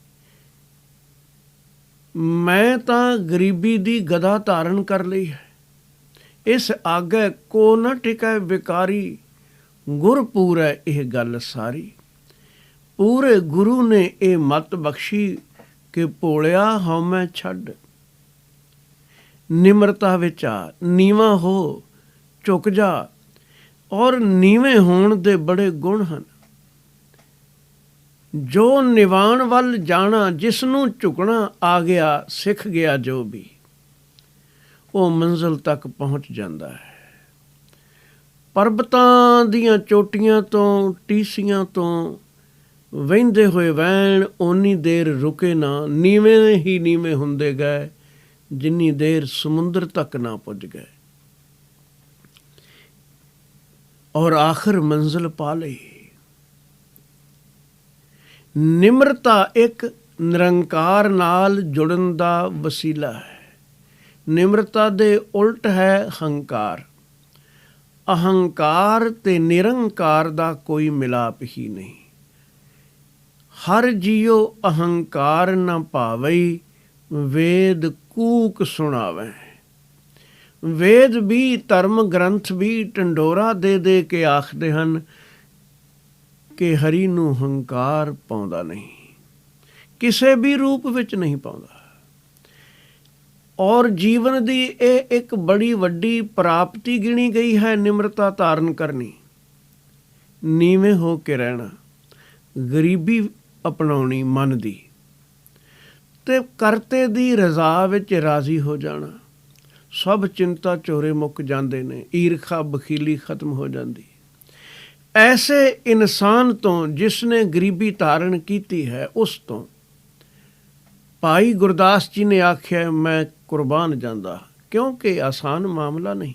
ਮੈਂ ਤਾਂ ਗਰੀਬੀ ਦੀ ਗਦਾ ਧਾਰਨ ਕਰ ਲਈ ਹੈ। ਇਸ ਆਗੇ ਕੋ ਨਾ ਟਿਕੈ ਵਿਕਾਰੀ, ਗੁਰ ਪੂਰੈ ਇਹ ਗੱਲ ਸਾਰੀ। ਪੂਰੇ ਗੁਰੂ ਨੇ ਇਹ ਮੱਤ ਬਖਸ਼ੀ ਕਿ ਭੋਲਿਆ ਹਉਮੈ ਛੱਡ। ਨਿਮਰਤਾ ਵਿੱਚ ਆ, ਨੀਵਾਂ ਹੋ, ਝੁਕ ਜਾ। ਔਰ ਨੀਵੇਂ ਹੋਣ ਦੇ ਬੜੇ ਗੁਣ ਹਨ। ਜੋ ਨਿਵਾਣ ਵੱਲ ਜਾਣਾ, ਜਿਸ ਨੂੰ ਝੁਕਣਾ ਆ ਗਿਆ, ਸਿੱਖ ਗਿਆ ਜੋ ਵੀ, ਉਹ ਮੰਜ਼ਿਲ ਤੱਕ ਪਹੁੰਚ ਜਾਂਦਾ ਹੈ। ਪਰਬਤਾਂ ਦੀਆਂ ਚੋਟੀਆਂ ਤੋਂ, ਟੀਸੀਆਂ ਤੋਂ ਵਹਿੰਦੇ ਹੋਏ ਵੈਣ ਓਨੀ ਦੇਰ ਰੁਕੇ ਨਾ, ਨੀਵੇਂ ਹੀ ਨੀਵੇਂ ਹੁੰਦੇ ਗਏ, ਜਿੰਨੀ ਦੇਰ ਸਮੁੰਦਰ ਤੱਕ ਨਾ ਪੁੱਜ ਗਏ। ਔਰ ਆਖਰ ਮੰਜ਼ਿਲ ਪਾ ਲਈ। ਨਿਮਰਤਾ ਇੱਕ ਨਿਰੰਕਾਰ ਨਾਲ ਜੁੜਨ ਦਾ ਵਸੀਲਾ ਹੈ। ਨਿਮਰਤਾ ਦੇ ਉਲਟ ਹੈ ਹੰਕਾਰ। ਅਹੰਕਾਰ ਤੇ ਨਿਰੰਕਾਰ ਦਾ ਕੋਈ ਮਿਲਾਪ ਹੀ ਨਹੀਂ। ਹਰ ਜੀਓ ਅਹੰਕਾਰ ਨਾ ਭਾਵਈ, ਵੇਦ ਕੂਕ ਸੁਣਾਵੇ। ਵੇਦ ਵੀ, ਧਰਮ ਗ੍ਰੰਥ ਵੀ ਢੰਡੋਰਾ ਦੇ ਦੇ ਕੇ ਆਖਦੇ ਹਨ ਕਿ ਹਰੀ ਨੂੰ ਹੰਕਾਰ ਪਾਉਂਦਾ ਨਹੀਂ, ਕਿਸੇ ਵੀ ਰੂਪ ਵਿੱਚ ਨਹੀਂ ਪਾਉਂਦਾ। ਔਰ ਜੀਵਨ ਦੀ ਇਹ ਇੱਕ ਬੜੀ ਵੱਡੀ ਪ੍ਰਾਪਤੀ ਗਿਣੀ ਗਈ ਹੈ, ਨਿਮਰਤਾ ਧਾਰਨ ਕਰਨੀ, ਨੀਵੇਂ ਹੋ ਕੇ ਰਹਿਣਾ, ਗਰੀਬੀ ਅਪਣਾਉਣੀ ਮਨ ਦੀ, ਤੇ ਕਰਤੇ ਦੀ ਰਜ਼ਾ ਵਿੱਚ ਰਾਜ਼ੀ ਹੋ ਜਾਣਾ। ਸਭ ਚਿੰਤਾ ਚੋਰੇ ਮੁੱਕ ਜਾਂਦੇ ਨੇ, ਈਰਖਾ ਬਖੀਲੀ ਖਤਮ ਹੋ ਜਾਂਦੀ। ਐਸੇ ਇਨਸਾਨ ਤੋਂ ਜਿਸ ਨੇ ਗਰੀਬੀ ਧਾਰਨ ਕੀਤੀ ਹੈ, ਉਸ ਤੋਂ ਭਾਈ ਗੁਰਦਾਸ ਜੀ ਨੇ ਆਖਿਆ ਮੈਂ ਕੁਰਬਾਨ ਜਾਂਦਾ, ਕਿਉਂਕਿ ਆਸਾਨ ਮਾਮਲਾ ਨਹੀਂ।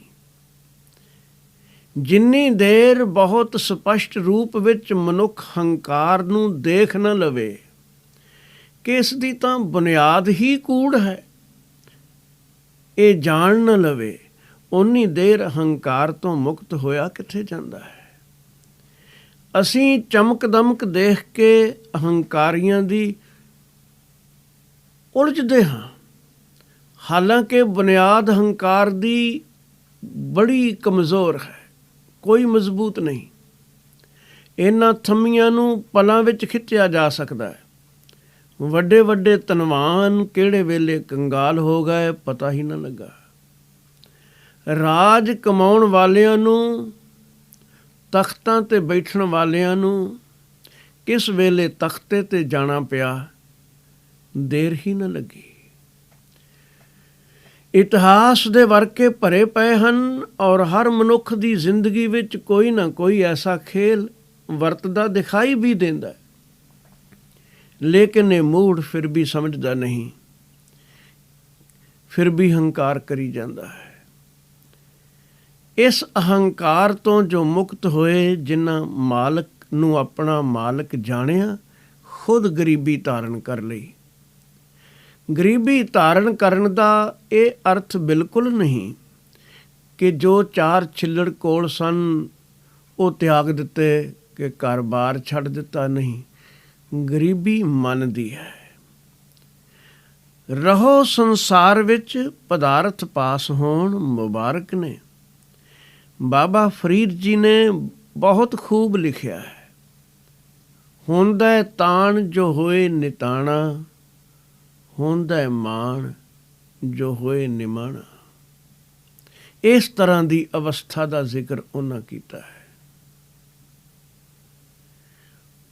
ਜਿੰਨੀ ਦੇਰ ਬਹੁਤ ਸਪਸ਼ਟ ਰੂਪ ਵਿੱਚ ਮਨੁੱਖ ਹੰਕਾਰ ਨੂੰ ਦੇਖ ਨਾ ਲਵੇ ਕਿ ਇਸ ਦੀ ਤਾਂ ਬੁਨਿਆਦ ਹੀ ਕੂੜ ਹੈ, ਇਹ ਜਾਣ ਨਾ ਲਵੇ, ਓਨੀ ਦੇਰ ਹੰਕਾਰ ਤੋਂ ਮੁਕਤ ਹੋਇਆ ਕਿੱਥੇ ਜਾਂਦਾ ਹੈ। ਅਸੀਂ ਚਮਕ ਦਮਕ ਦੇਖ ਕੇ ਅਹੰਕਾਰੀਆਂ ਦੀ ਉਲਝਦੇ ਹਾਂ, ਹਾਲਾਂਕਿ ਬੁਨਿਆਦ ਹੰਕਾਰ ਦੀ ਬੜੀ ਕਮਜ਼ੋਰ ਹੈ, ਕੋਈ ਮਜ਼ਬੂਤ ਨਹੀਂ। ਇਹਨਾਂ ਥੰਮੀਆਂ ਨੂੰ ਪਲਾਂ ਵਿੱਚ ਖਿੱਚਿਆ ਜਾ ਸਕਦਾ ਹੈ। ਵੱਡੇ ਵੱਡੇ ਧਨਵਾਨ ਕਿਹੜੇ ਵੇਲੇ ਕੰਗਾਲ ਹੋ ਗਏ, ਪਤਾ ਹੀ ਨਾ ਲੱਗਾ। ਰਾਜ ਕਮਾਉਣ ਵਾਲਿਆਂ ਨੂੰ, ਤਖਤਾਂ 'ਤੇ ਬੈਠਣ ਵਾਲਿਆਂ ਨੂੰ ਕਿਸ ਵੇਲੇ ਤਖਤੇ 'ਤੇ ਜਾਣਾ ਪਿਆ, ਦੇਰ ਹੀ ਨਾ ਲੱਗੀ। ਇਤਿਹਾਸ ਦੇ ਵਰਕੇ ਭਰੇ ਪਏ ਹਨ ਔਰ ਹਰ ਮਨੁੱਖ ਦੀ ਜ਼ਿੰਦਗੀ ਵਿੱਚ ਕੋਈ ਨਾ ਕੋਈ ਐਸਾ ਖੇਲ ਵਰਤਦਾ ਦਿਖਾਈ ਵੀ ਦਿੰਦਾ, ਲੇਕਿਨ ਇਹ ਮੂੜ ਫਿਰ ਵੀ ਸਮਝਦਾ ਨਹੀਂ, ਫਿਰ ਵੀ ਹੰਕਾਰ ਕਰੀ ਜਾਂਦਾ ਹੈ। ਇਸ ਅਹੰਕਾਰ ਤੋਂ ਜੋ ਮੁਕਤ ਹੋਏ, ਜਿਨ੍ਹਾਂ ਮਾਲਕ ਨੂੰ ਆਪਣਾ ਮਾਲਕ ਜਾਣਿਆ, ਖੁਦ ਗਰੀਬੀ ਧਾਰਨ ਕਰ ਲਈ। ਗਰੀਬੀ ਧਾਰਨ ਕਰਨ ਦਾ ਇਹ ਅਰਥ ਬਿਲਕੁਲ ਨਹੀਂ ਕਿ ਜੋ 4 ਛਿੱਲੜ ਕੋਲ ਸਨ ਉਹ ਤਿਆਗ ਦਿੱਤੇ, ਕਿ ਘਰ-ਬਾਰ ਛੱਡ ਦਿੱਤਾ, ਨਹੀਂ। ਗਰੀਬੀ ਮਨ ਦੀ ਹੈ। ਰਹੋ ਸੰਸਾਰ ਵਿੱਚ, ਪਦਾਰਥ ਪਾਸ ਹੋਣ ਮੁਬਾਰਕ ਨੇ। ਬਾਬਾ ਫਰੀਦ ਜੀ ਨੇ ਬਹੁਤ ਖੂਬ ਲਿਖਿਆ ਹੈ, ਹੁੰਦਾ ਤਾਣ ਜੋ ਹੋਏ ਨਿਤਾਣਾ, ਹੁੰਦਾ ਮਾਣ ਜੋ ਹੋਏ ਨਿਮਾਣਾ। ਇਸ ਤਰ੍ਹਾਂ ਦੀ ਅਵਸਥਾ ਦਾ ਜ਼ਿਕਰ ਉਹਨਾਂ ਕੀਤਾ ਹੈ।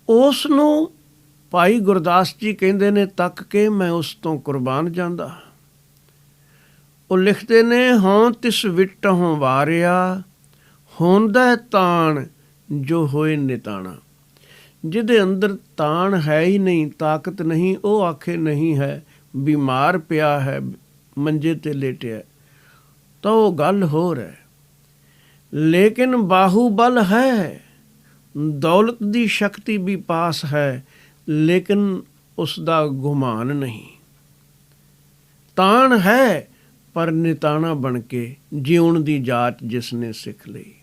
ਉਸ ਨੂੰ ਭਾਈ ਗੁਰਦਾਸ ਜੀ ਕਹਿੰਦੇ ਨੇ, ਤੱਕ ਕੇ ਮੈਂ ਉਸ ਤੋਂ ਕੁਰਬਾਨ ਜਾਂਦਾ। ਉਹ ਲਿਖਦੇ ਨੇ, ਹੋਂ ਤਿਸ ਵਿਟਹੁ ਵਾਰਿਆ, ਹੁੰਦਾ ਤਾਣ ਜੋ ਹੋਏ ਨਿਤਾਣਾ। ਜਿਹਦੇ ਅੰਦਰ ਤਾਣ ਹੈ ਹੀ ਨਹੀਂ, ਤਾਕਤ ਨਹੀਂ, ਉਹ ਆਖੇ ਨਹੀਂ ਹੈ, ਬਿਮਾਰ ਪਿਆ ਹੈ, ਮੰਜੇ 'ਤੇ ਲੇਟਿਆ, ਤਾਂ ਉਹ ਗੱਲ ਹੋਰ ਹੈ। ਲੇਕਿਨ ਬਾਹੂਬਲ ਹੈ, ਦੌਲਤ ਦੀ ਸ਼ਕਤੀ ਵੀ ਪਾਸ ਹੈ, ਲੇਕਿਨ ਉਸ ਦਾ ਗੁਮਾਨ ਨਹੀਂ। ਤਾਣ ਹੈ ਪਰ ਨਿਤਾਣਾ ਬਣ ਕੇ ਜਿਉਣ ਦੀ ਜਾਚ ਜਿਸ ਨੇ ਸਿੱਖ ਲਈ।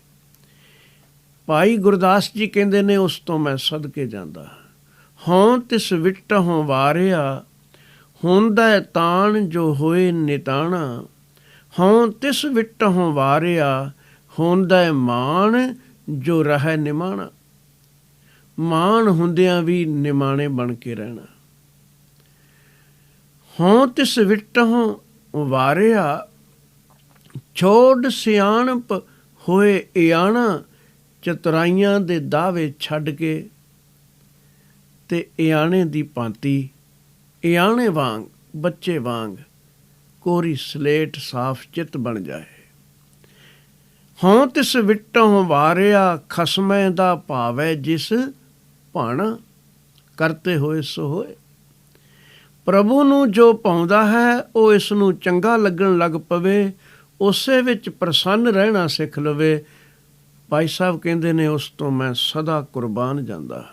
ਭਾਈ ਗੁਰਦਾਸ ਜੀ ਕਹਿੰਦੇ ਨੇ, ਉਸ ਤੋਂ ਮੈਂ ਸਦਕੇ ਜਾਂਦਾ। ਹੋਂ ਤਿਸ ਵਿਟਹੁ ਵਾਰਿਆ, ਹੁੰਦਾ ਤਾਣ ਜੋ ਹੋਏ ਨਿਤਾਣਾ। ਹੋਂ ਤਿਸ ਵਿਟਹੁ ਵਾਰਿਆ, ਹੁੰਦਾ ਮਾਣ ਜੋ ਰਹਿ ਨਿਮਾਣਾ। ਮਾਣ ਹੁੰਦਿਆਂ ਵੀ ਨਿਮਾਣੇ ਬਣ ਕੇ ਰਹਿਣਾ। ਹੋਂ ਤਿਸ ਵਿਟਹੁ ਵਾਰਿਆ, ਛੋੜ ਸਿਆਣਪ ਹੋਏ ਇਆਣਾ। ਚਤੁਰਾਈਆਂ ਦੇ ਦਾਅਵੇ ਛੱਡ ਕੇ ਤੇ ਇਆਣੇ ਦੀ ਭਾਂਤੀ, ਇਆਣੇ ਵਾਂਗ, ਬੱਚੇ ਵਾਂਗ ਕੋਰੀ ਸਲੇਟ ਸਾਫ਼ ਚਿੱਤ ਬਣ ਜਾਏ। ਹੋਂ ਤਿਸ ਵਿਟਹੁ ਵਾਰਿਆ, ਖਸਮੈ ਦਾ ਭਾਵੈ ਜਿਸ ਭਾਣਾ। ਕਰਤੇ ਹੋਏ ਸੋ ਹੋਏ। ਪ੍ਰਭੂ ਨੂੰ ਜੋ ਪਾਉਂਦਾ ਹੈ, ਉਹ ਇਸ ਨੂੰ ਚੰਗਾ ਲੱਗਣ ਲੱਗ ਪਵੇ, ਉਸੇ ਵਿੱਚ ਪ੍ਰਸੰਨ ਰਹਿਣਾ ਸਿੱਖ ਲਵੇ। ਭਾਈ ਸਾਹਿਬ ਕਹਿੰਦੇ ਨੇ, ਉਸ ਤੋਂ ਮੈਂ ਸਦਾ ਕੁਰਬਾਨ ਜਾਂਦਾ।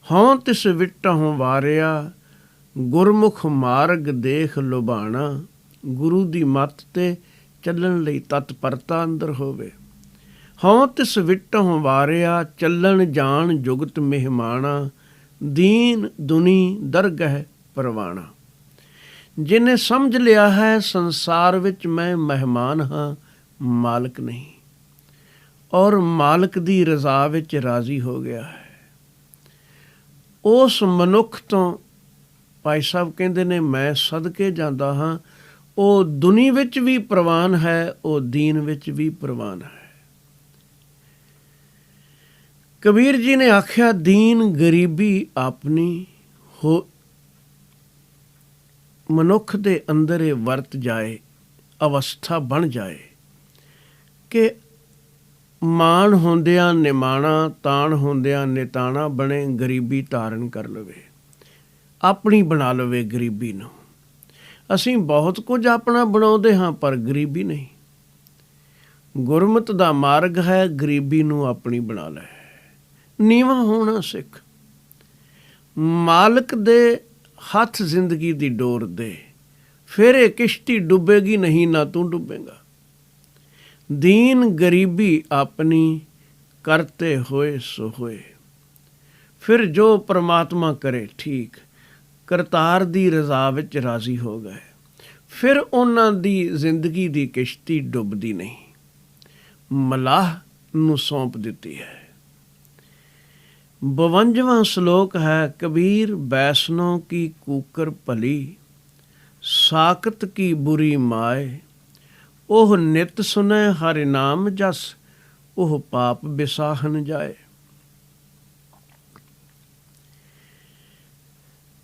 ਹੋਂ ਤਿਸ ਵਿਟਹੁ ਵਾਰਿਆ, ਗੁਰਮੁਖ ਮਾਰਗ ਦੇਖ ਲੁਭਾਣਾ। ਗੁਰੂ ਦੀ ਮੱਤ 'ਤੇ ਚੱਲਣ ਲਈ ਤਤਪਰਤਾ ਅੰਦਰ ਹੋਵੇ। ਹੋਂ ਤਿਸ ਵਿਟਹੁ ਵਾਰਿਆ, ਚੱਲਣ ਜਾਣ ਜੁਗਤ ਮਹਿਮਾਣਾ। ਦੀਨ ਦੁਨੀ ਦਰਗਹਿ ਪਰਵਾਣਾ। ਜਿਹਨੇ ਸਮਝ ਲਿਆ ਹੈ ਸੰਸਾਰ ਵਿੱਚ ਮੈਂ ਮਹਿਮਾਨ ਹਾਂ, ਮਾਲਕ ਨਹੀਂ, ਔਰ ਮਾਲਕ ਦੀ ਰਜ਼ਾ ਵਿੱਚ ਰਾਜ਼ੀ ਹੋ ਗਿਆ ਹੈ, ਉਸ ਮਨੁੱਖ ਤੋਂ ਭਾਈ ਸਾਹਿਬ ਕਹਿੰਦੇ ਨੇ, ਮੈਂ ਸਦਕੇ ਜਾਂਦਾ ਹਾਂ। ਉਹ ਦੁਨੀ ਵਿੱਚ ਵੀ ਪ੍ਰਵਾਨ ਹੈ, ਉਹ ਦੀਨ ਵਿੱਚ ਵੀ ਪ੍ਰਵਾਨ ਹੈ। ਕਬੀਰ ਜੀ ਨੇ ਆਖਿਆ, ਦੀਨ ਗਰੀਬੀ ਆਪਣੀ ਹੋ। ਮਨੁੱਖ ਦੇ ਅੰਦਰ ਇਹ ਵਰਤ ਜਾਏ, ਅਵਸਥਾ ਬਣ ਜਾਏ ਕਿ ਮਾਣ ਹੁੰਦਿਆਂ ਨਿਮਾਣਾ, ਤਾਣ ਹੁੰਦਿਆਂ ਨਿਤਾਣਾ ਬਣੇ, ਗਰੀਬੀ ਧਾਰਨ ਕਰ ਲਵੇ, ਆਪਣੀ ਬਣਾ ਲਵੇ ਗਰੀਬੀ ਨੂੰ। ਅਸੀਂ ਬਹੁਤ ਕੁਝ ਆਪਣਾ ਬਣਾਉਂਦੇ ਹਾਂ, ਪਰ ਗਰੀਬੀ ਨਹੀਂ। ਗੁਰਮਤਿ ਦਾ ਮਾਰਗ ਹੈ, ਗਰੀਬੀ ਨੂੰ ਆਪਣੀ ਬਣਾ ਲੈ। ਨੀਵਾਂ ਹੋਣਾ ਸਿੱਖ, ਮਾਲਕ ਦੇ ਹੱਥ ਜ਼ਿੰਦਗੀ ਦੀ ਡੋਰ ਦੇ, ਫਿਰ ਇਹ ਕਿਸ਼ਤੀ ਡੁੱਬੇਗੀ ਨਹੀਂ, ਨਾ ਤੂੰ ਡੁੱਬੇਗਾ। ਦੀਨ ਗਰੀਬੀ ਆਪਣੀ ਕਰਤੇ ਹੋਏ ਸੋ ਹੋਏ, ਫਿਰ ਜੋ ਪ੍ਰਮਾਤਮਾ ਕਰੇ ਠੀਕ, ਕਰਤਾਰ ਦੀ ਰਜ਼ਾ ਵਿੱਚ ਰਾਜ਼ੀ ਹੋ ਗਏ, ਫਿਰ ਉਹਨਾਂ ਦੀ ਜ਼ਿੰਦਗੀ ਦੀ ਕਿਸ਼ਤੀ ਡੁੱਬਦੀ ਨਹੀਂ, ਮਲਾਹ ਨੂੰ ਸੌਂਪ ਦਿੱਤੀ ਹੈ। 52ਵਾਂ ਸ਼ਲੋਕ ਹੈ, ਕਬੀਰ ਬੈਸਨੋਂ ਕੀ ਕੂਕਰ ਭਲੀ, ਸਾਕਤ ਕੀ ਬੁਰੀ ਮਾਏ, ਉਹ ਨਿਤ ਸੁਨੈ ਹਰਿ ਨਾਮ ਜਸ, ਉਹ ਪਾਪ ਬਿਸਾਹਨ ਜਾਏ।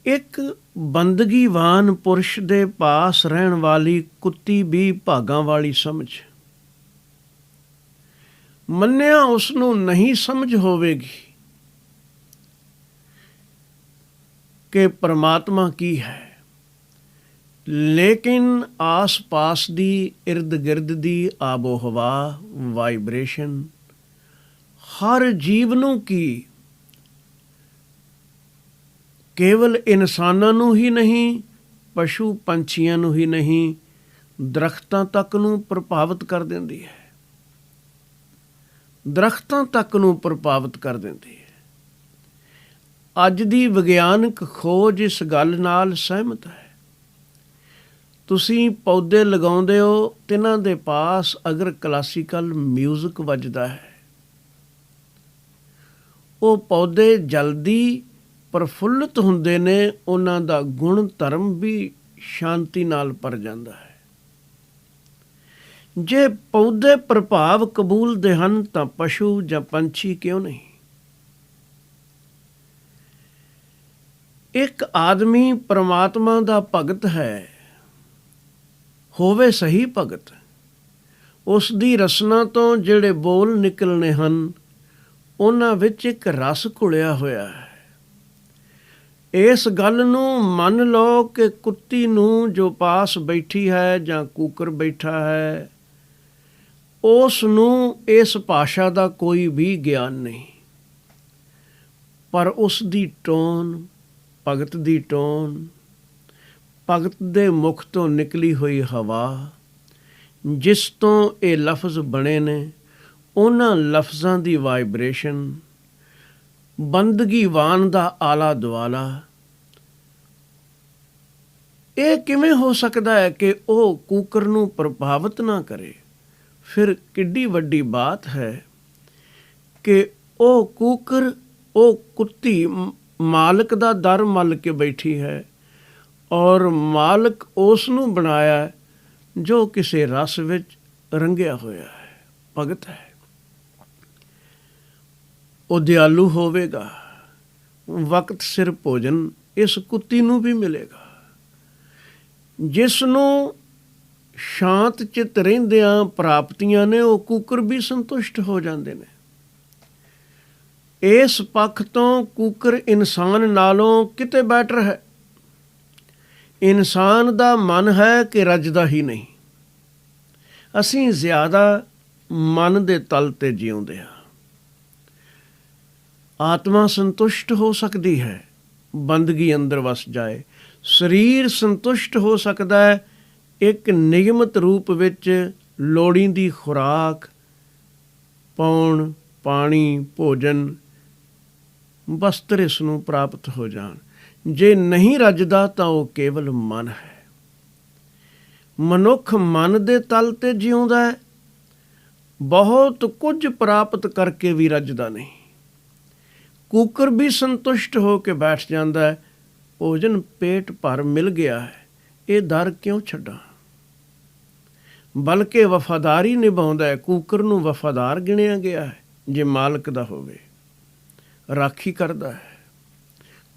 ਇੱਕ ਬੰਦਗੀਵਾਨ ਪੁਰਸ਼ ਦੇ ਪਾਸ ਰਹਿਣ ਵਾਲੀ ਕੁੱਤੀ ਵੀ ਭਾਗਾਂ ਵਾਲੀ ਸਮਝ। ਮੰਨਿਆ ਉਸ ਨੂੰ ਨਹੀਂ ਸਮਝ ਹੋਵੇਗੀ ਕਿ ਪਰਮਾਤਮਾ ਕੀ ਹੈ, ਲੇਕਿਨ ਆਸ-ਪਾਸ ਦੀ ਇਰਦ ਗਿਰਦ ਦੀ ਆਬੋ ਹਵਾ, ਵਾਈਬ੍ਰੇਸ਼ਨ, ਹਰ ਜੀਵ ਨੂੰ ਕੀ, ਕੇਵਲ ਇਨਸਾਨਾਂ ਨੂੰ ਹੀ ਨਹੀਂ, ਪਸ਼ੂ ਪੰਛੀਆਂ ਨੂੰ ਹੀ ਨਹੀਂ, ਦਰਖਤਾਂ ਤੱਕ ਨੂੰ ਪ੍ਰਭਾਵਿਤ ਕਰ ਦਿੰਦੀ ਹੈ। ਦਰਖਤਾਂ ਤੱਕ ਨੂੰ ਪ੍ਰਭਾਵਿਤ ਕਰ ਦਿੰਦੀ ਹੈ। ਅੱਜ ਦੀ ਵਿਗਿਆਨਕ ਖੋਜ ਇਸ ਗੱਲ ਨਾਲ ਸਹਿਮਤ ਹੈ। ਤੁਸੀਂ ਪੌਦੇ ਲਗਾਉਂਦੇ ਹੋ, ਤਿੰਨਾਂ ਦੇ ਪਾਸ ਅਗਰ ਕਲਾਸੀਕਲ ਮਿਊਜ਼ਿਕ ਵੱਜਦਾ ਹੈ, ਉਹ ਪੌਦੇ ਜਲਦੀ ਪ੍ਰਫੁੱਲਤ ਹੁੰਦੇ ਨੇ, ਉਹਨਾਂ ਦਾ ਗੁਣ ਧਰਮ ਵੀ ਸ਼ਾਂਤੀ ਨਾਲ ਭਰ ਜਾਂਦਾ ਹੈ। ਜੇ ਪੌਦੇ ਪ੍ਰਭਾਵ ਕਬੂਲਦੇ ਹਨ ਤਾਂ ਪਸ਼ੂ ਜਾਂ ਪੰਛੀ ਕਿਉਂ ਨਹੀਂ। ਇੱਕ ਆਦਮੀ ਪਰਮਾਤਮਾ ਦਾ ਭਗਤ ਹੈ, ਹੋਵੇ ਸਹੀ ਭਗਤ, ਉਸ ਦੀ ਰਸਨਾ ਤੋਂ ਜਿਹੜੇ ਬੋਲ ਨਿਕਲਣੇ ਹਨ, ਉਹਨਾਂ ਵਿੱਚ ਇੱਕ ਰਸ ਘੁਲਿਆ ਹੋਇਆ ਹੈ। ਇਸ ਗੱਲ ਨੂੰ ਮੰਨ ਲਓ ਕਿ ਕੁੱਤੀ ਨੂੰ ਜੋ ਪਾਸ ਬੈਠੀ ਹੈ ਜਾਂ ਕੂਕਰ ਬੈਠਾ ਹੈ, ਉਸ ਨੂੰ ਇਸ ਭਾਸ਼ਾ ਦਾ ਕੋਈ ਵੀ ਗਿਆਨ ਨਹੀਂ, ਪਰ ਉਸ ਦੀ ਟੋਨ, ਭਗਤ ਦੀ ਟੋਨ, ਭਗਤ ਦੇ ਮੁਖ ਤੋਂ ਨਿਕਲੀ ਹੋਈ ਹਵਾ, ਜਿਸ ਤੋਂ ਇਹ ਲਫ਼ਜ਼ ਬਣੇ ਨੇ, ਉਹਨਾਂ ਲਫ਼ਜ਼ਾਂ ਦੀ ਵਾਈਬ੍ਰੇਸ਼ਨ, ਬੰਦਗੀਵਾਨ ਦਾ ਆਲਾ ਦੁਆਲਾ, ਇਹ ਕਿਵੇਂ ਹੋ ਸਕਦਾ ਹੈ ਕਿ ਉਹ ਕੂਕਰ ਨੂੰ ਪ੍ਰਭਾਵਿਤ ਨਾ ਕਰੇ। ਫਿਰ ਕਿੱਡੀ ਵੱਡੀ ਬਾਤ ਹੈ ਕਿ ਉਹ ਕੂਕਰ, ਉਹ ਕੁੱਤੀ ਮਾਲਕ ਦਾ ਦਰ ਮੱਲ ਕੇ ਬੈਠੀ ਹੈ, ਔਰ ਮਾਲਕ ਉਸ ਨੂੰ ਬਣਾਇਆ ਜੋ ਕਿਸੇ ਰਸ ਵਿੱਚ ਰੰਗਿਆ ਹੋਇਆ ਹੈ, ਭਗਤ ਹੈ। ਉਹ ਦਿਆਲੂ ਹੋਵੇਗਾ, ਵਕਤ ਸਿਰ ਭੋਜਨ ਇਸ ਕੁੱਤੀ ਨੂੰ ਵੀ ਮਿਲੇਗਾ। ਜਿਸ ਨੂੰ ਸ਼ਾਂਤ ਚਿੱਤ ਰਹਿੰਦਿਆਂ ਪ੍ਰਾਪਤੀਆਂ ਨੇ, ਉਹ ਕੂਕਰ ਵੀ ਸੰਤੁਸ਼ਟ ਹੋ ਜਾਂਦੇ ਨੇ। ਇਸ ਪੱਖ ਤੋਂ ਕੂਕਰ ਇਨਸਾਨ ਨਾਲੋਂ ਕਿਤੇ ਬੈਟਰ ਹੈ। ਇਨਸਾਨ ਦਾ ਮਨ ਹੈ ਕਿ ਰੱਜਦਾ ਹੀ ਨਹੀਂ। ਅਸੀਂ ਜ਼ਿਆਦਾ ਮਨ ਦੇ ਤਲ 'ਤੇ ਜਿਉਂਦੇ ਹਾਂ। ਆਤਮਾ ਸੰਤੁਸ਼ਟ ਹੋ ਸਕਦੀ ਹੈ, ਬੰਦਗੀ ਅੰਦਰ ਵਸ ਜਾਏ। ਸਰੀਰ ਸੰਤੁਸ਼ਟ ਹੋ ਸਕਦਾ ਹੈ ਇੱਕ ਨਿਯਮਤ ਰੂਪ ਵਿੱਚ ਲੋੜੀਂਦੀ ਖੁਰਾਕ ਪਾਉਣ, ਪਾਣੀ, ਭੋਜਨ, ਵਸਤਰ ਇਸ ਨੂੰ ਪ੍ਰਾਪਤ ਹੋ ਜਾਣ। ਜੇ ਨਹੀਂ ਰੱਜਦਾ ਤਾਂ ਉਹ ਕੇਵਲ ਮਨ ਹੈ। ਮਨੁੱਖ ਮਨ ਦੇ ਤਲ 'ਤੇ ਜਿਉਂਦਾ ਹੈ, ਬਹੁਤ ਕੁਝ ਪ੍ਰਾਪਤ ਕਰਕੇ ਵੀ ਰੱਜਦਾ ਨਹੀਂ। ਕੂਕਰ ਵੀ ਸੰਤੁਸ਼ਟ ਹੋ ਕੇ ਬੈਠ ਜਾਂਦਾ ਹੈ, ਭੋਜਨ ਪੇਟ ਭਰ ਮਿਲ ਗਿਆ ਹੈ, ਇਹ ਦਰ ਕਿਉਂ ਛੱਡਾਂ। ਬਲਕਿ ਵਫਾਦਾਰੀ ਨਿਭਾਉਂਦਾ ਹੈ। ਕੂਕਰ ਨੂੰ ਵਫਾਦਾਰ ਗਿਣਿਆ ਗਿਆ ਹੈ ਜੇ ਮਾਲਕ ਦਾ ਹੋਵੇ, ਰਾਖੀ ਕਰਦਾ ਹੈ।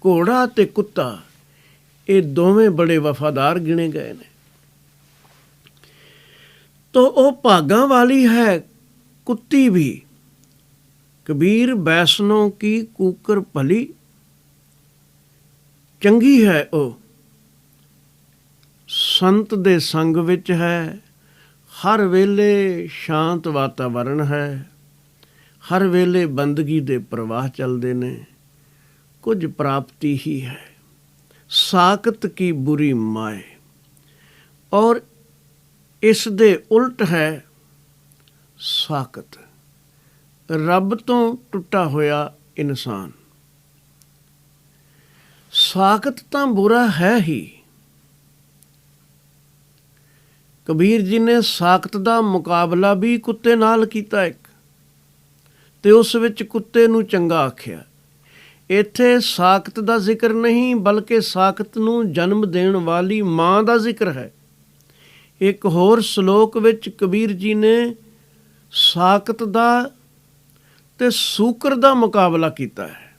ਘੋੜਾ ਅਤੇ ਕੁੱਤਾ, ਇਹ ਦੋਵੇਂ ਬੜੇ ਵਫਾਦਾਰ ਗਿਣੇ ਗਏ ਨੇ। ਤੋ ਉਹ ਭਾਗਾਂ ਵਾਲੀ ਹੈ ਕੁੱਤੀ ਵੀ, ਕਬੀਰ ਬੈਸਨੋਂ ਕੀ ਕੂਕਰ ਭਲੀ, ਚੰਗੀ ਹੈ ਉਹ ਸੰਤ ਦੇ ਸੰਗ ਵਿੱਚ ਹੈ। ਹਰ ਵੇਲੇ ਸ਼ਾਂਤ ਵਾਤਾਵਰਣ ਹੈ, ਹਰ ਵੇਲੇ ਬੰਦਗੀ ਦੇ ਪ੍ਰਵਾਹ ਚੱਲਦੇ ਨੇ, ਕੁਝ ਪ੍ਰਾਪਤੀ ਹੀ ਹੈ। ਸਾਕਤ ਕੀ ਬੁਰੀ ਮਾਏ, ਔਰ ਇਸ ਦੇ ਉਲਟ ਹੈ ਸਾਕਤ, ਰੱਬ ਤੋਂ ਟੁੱਟਾ ਹੋਇਆ ਇਨਸਾਨ। ਸਾਕਤ ਤਾਂ ਬੁਰਾ ਹੈ ਹੀ। ਕਬੀਰ ਜੀ ਨੇ ਸਾਕਤ ਦਾ ਮੁਕਾਬਲਾ ਵੀ ਕੁੱਤੇ ਨਾਲ ਕੀਤਾ ਇੱਕ, ਤੇ ਉਸ ਵਿੱਚ ਕੁੱਤੇ ਨੂੰ ਚੰਗਾ ਆਖਿਆ। ਇੱਥੇ ਸਾਕਤ ਦਾ ਜ਼ਿਕਰ ਨਹੀਂ, ਬਲਕਿ ਸਾਕਤ ਨੂੰ ਜਨਮ ਦੇਣ ਵਾਲੀ ਮਾਂ ਦਾ ਜ਼ਿਕਰ ਹੈ। ਇੱਕ ਹੋਰ ਸ਼ਲੋਕ ਵਿੱਚ ਕਬੀਰ ਜੀ ਨੇ ਸਾਕਤ ਦਾ ਤੇ ਸੂਕਰ ਦਾ ਮੁਕਾਬਲਾ ਕੀਤਾ ਹੈ।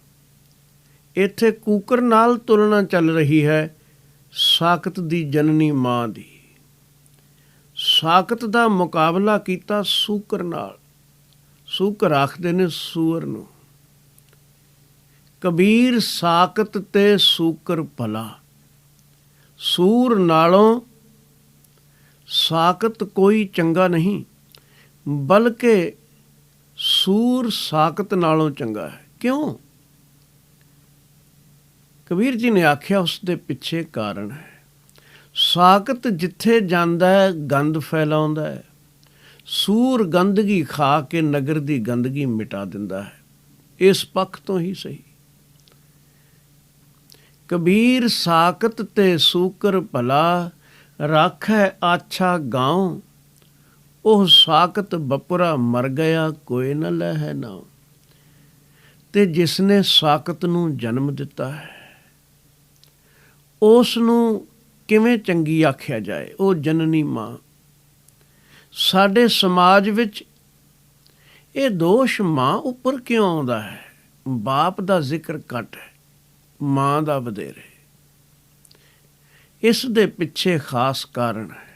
ਇੱਥੇ ਕੂਕਰ ਨਾਲ ਤੁਲਨਾ ਚੱਲ ਰਹੀ ਹੈ ਸਾਕਤ ਦੀ ਜਨਨੀ ਮਾਂ ਦੀ। ਸਾਕਤ ਦਾ ਮੁਕਾਬਲਾ ਕੀਤਾ ਸੂਕਰ ਨਾਲ। ਸੂਕਰ ਆਖਦੇ ਨੇ ਸੂਰ ਨੂੰ। ਕਬੀਰ ਸਾਕਤ ਤੇ ਸੂਕਰ ਭਲਾ, ਸੂਰ ਨਾਲੋਂ ਸਾਕਤ ਕੋਈ ਚੰਗਾ ਨਹੀਂ, ਬਲਕਿ ਸੂਰ ਸਾਕਤ ਨਾਲੋਂ ਚੰਗਾ ਹੈ। ਕਿਉਂ? ਕਬੀਰ ਜੀ ਨੇ ਆਖਿਆ ਉਸ ਦੇ ਪਿੱਛੇ ਕਾਰਨ ਹੈ। ਸਾਕਤ ਜਿੱਥੇ ਜਾਂਦਾ ਹੈ ਗੰਦ ਫੈਲਾਉਂਦਾ ਹੈ, ਸੂਰ ਗੰਦਗੀ ਖਾ ਕੇ ਨਗਰ ਦੀ ਗੰਦਗੀ ਮਿਟਾ ਦਿੰਦਾ ਹੈ। ਇਸ ਪੱਖ ਤੋਂ ਹੀ ਸਹੀ। ਕਬੀਰ ਸਾਕਤ ਤੇ ਸੂਕਰ ਭਲਾ, ਰਾਖੈ ਆਛਾ ਗਾਉ, ਉਹ ਸਾਕਤ ਬਪੁਰਾ ਮਰ ਗਿਆ ਕੋਈ ਨਾ ਲਹਿ ਨਾਉ। ਤੇ ਜਿਸ ਨੇ ਸਾਕਤ ਨੂੰ ਜਨਮ ਦਿੱਤਾ ਹੈ ਉਸ ਨੂੰ ਕਿਵੇਂ ਚੰਗੀ ਆਖਿਆ ਜਾਏ? ਉਹ ਜਨਨੀ ਮਾਂ। ਸਾਡੇ ਸਮਾਜ ਵਿੱਚ ਇਹ ਦੋਸ਼ ਮਾਂ ਉੱਪਰ ਕਿਉਂ ਆਉਂਦਾ ਹੈ? ਬਾਪ ਦਾ ਜ਼ਿਕਰ ਘੱਟ ਹੈ, ਮਾਂ ਦਾ ਵਧੇਰੇ। ਇਸ ਦੇ ਪਿੱਛੇ ਖਾਸ ਕਾਰਨ ਹੈ।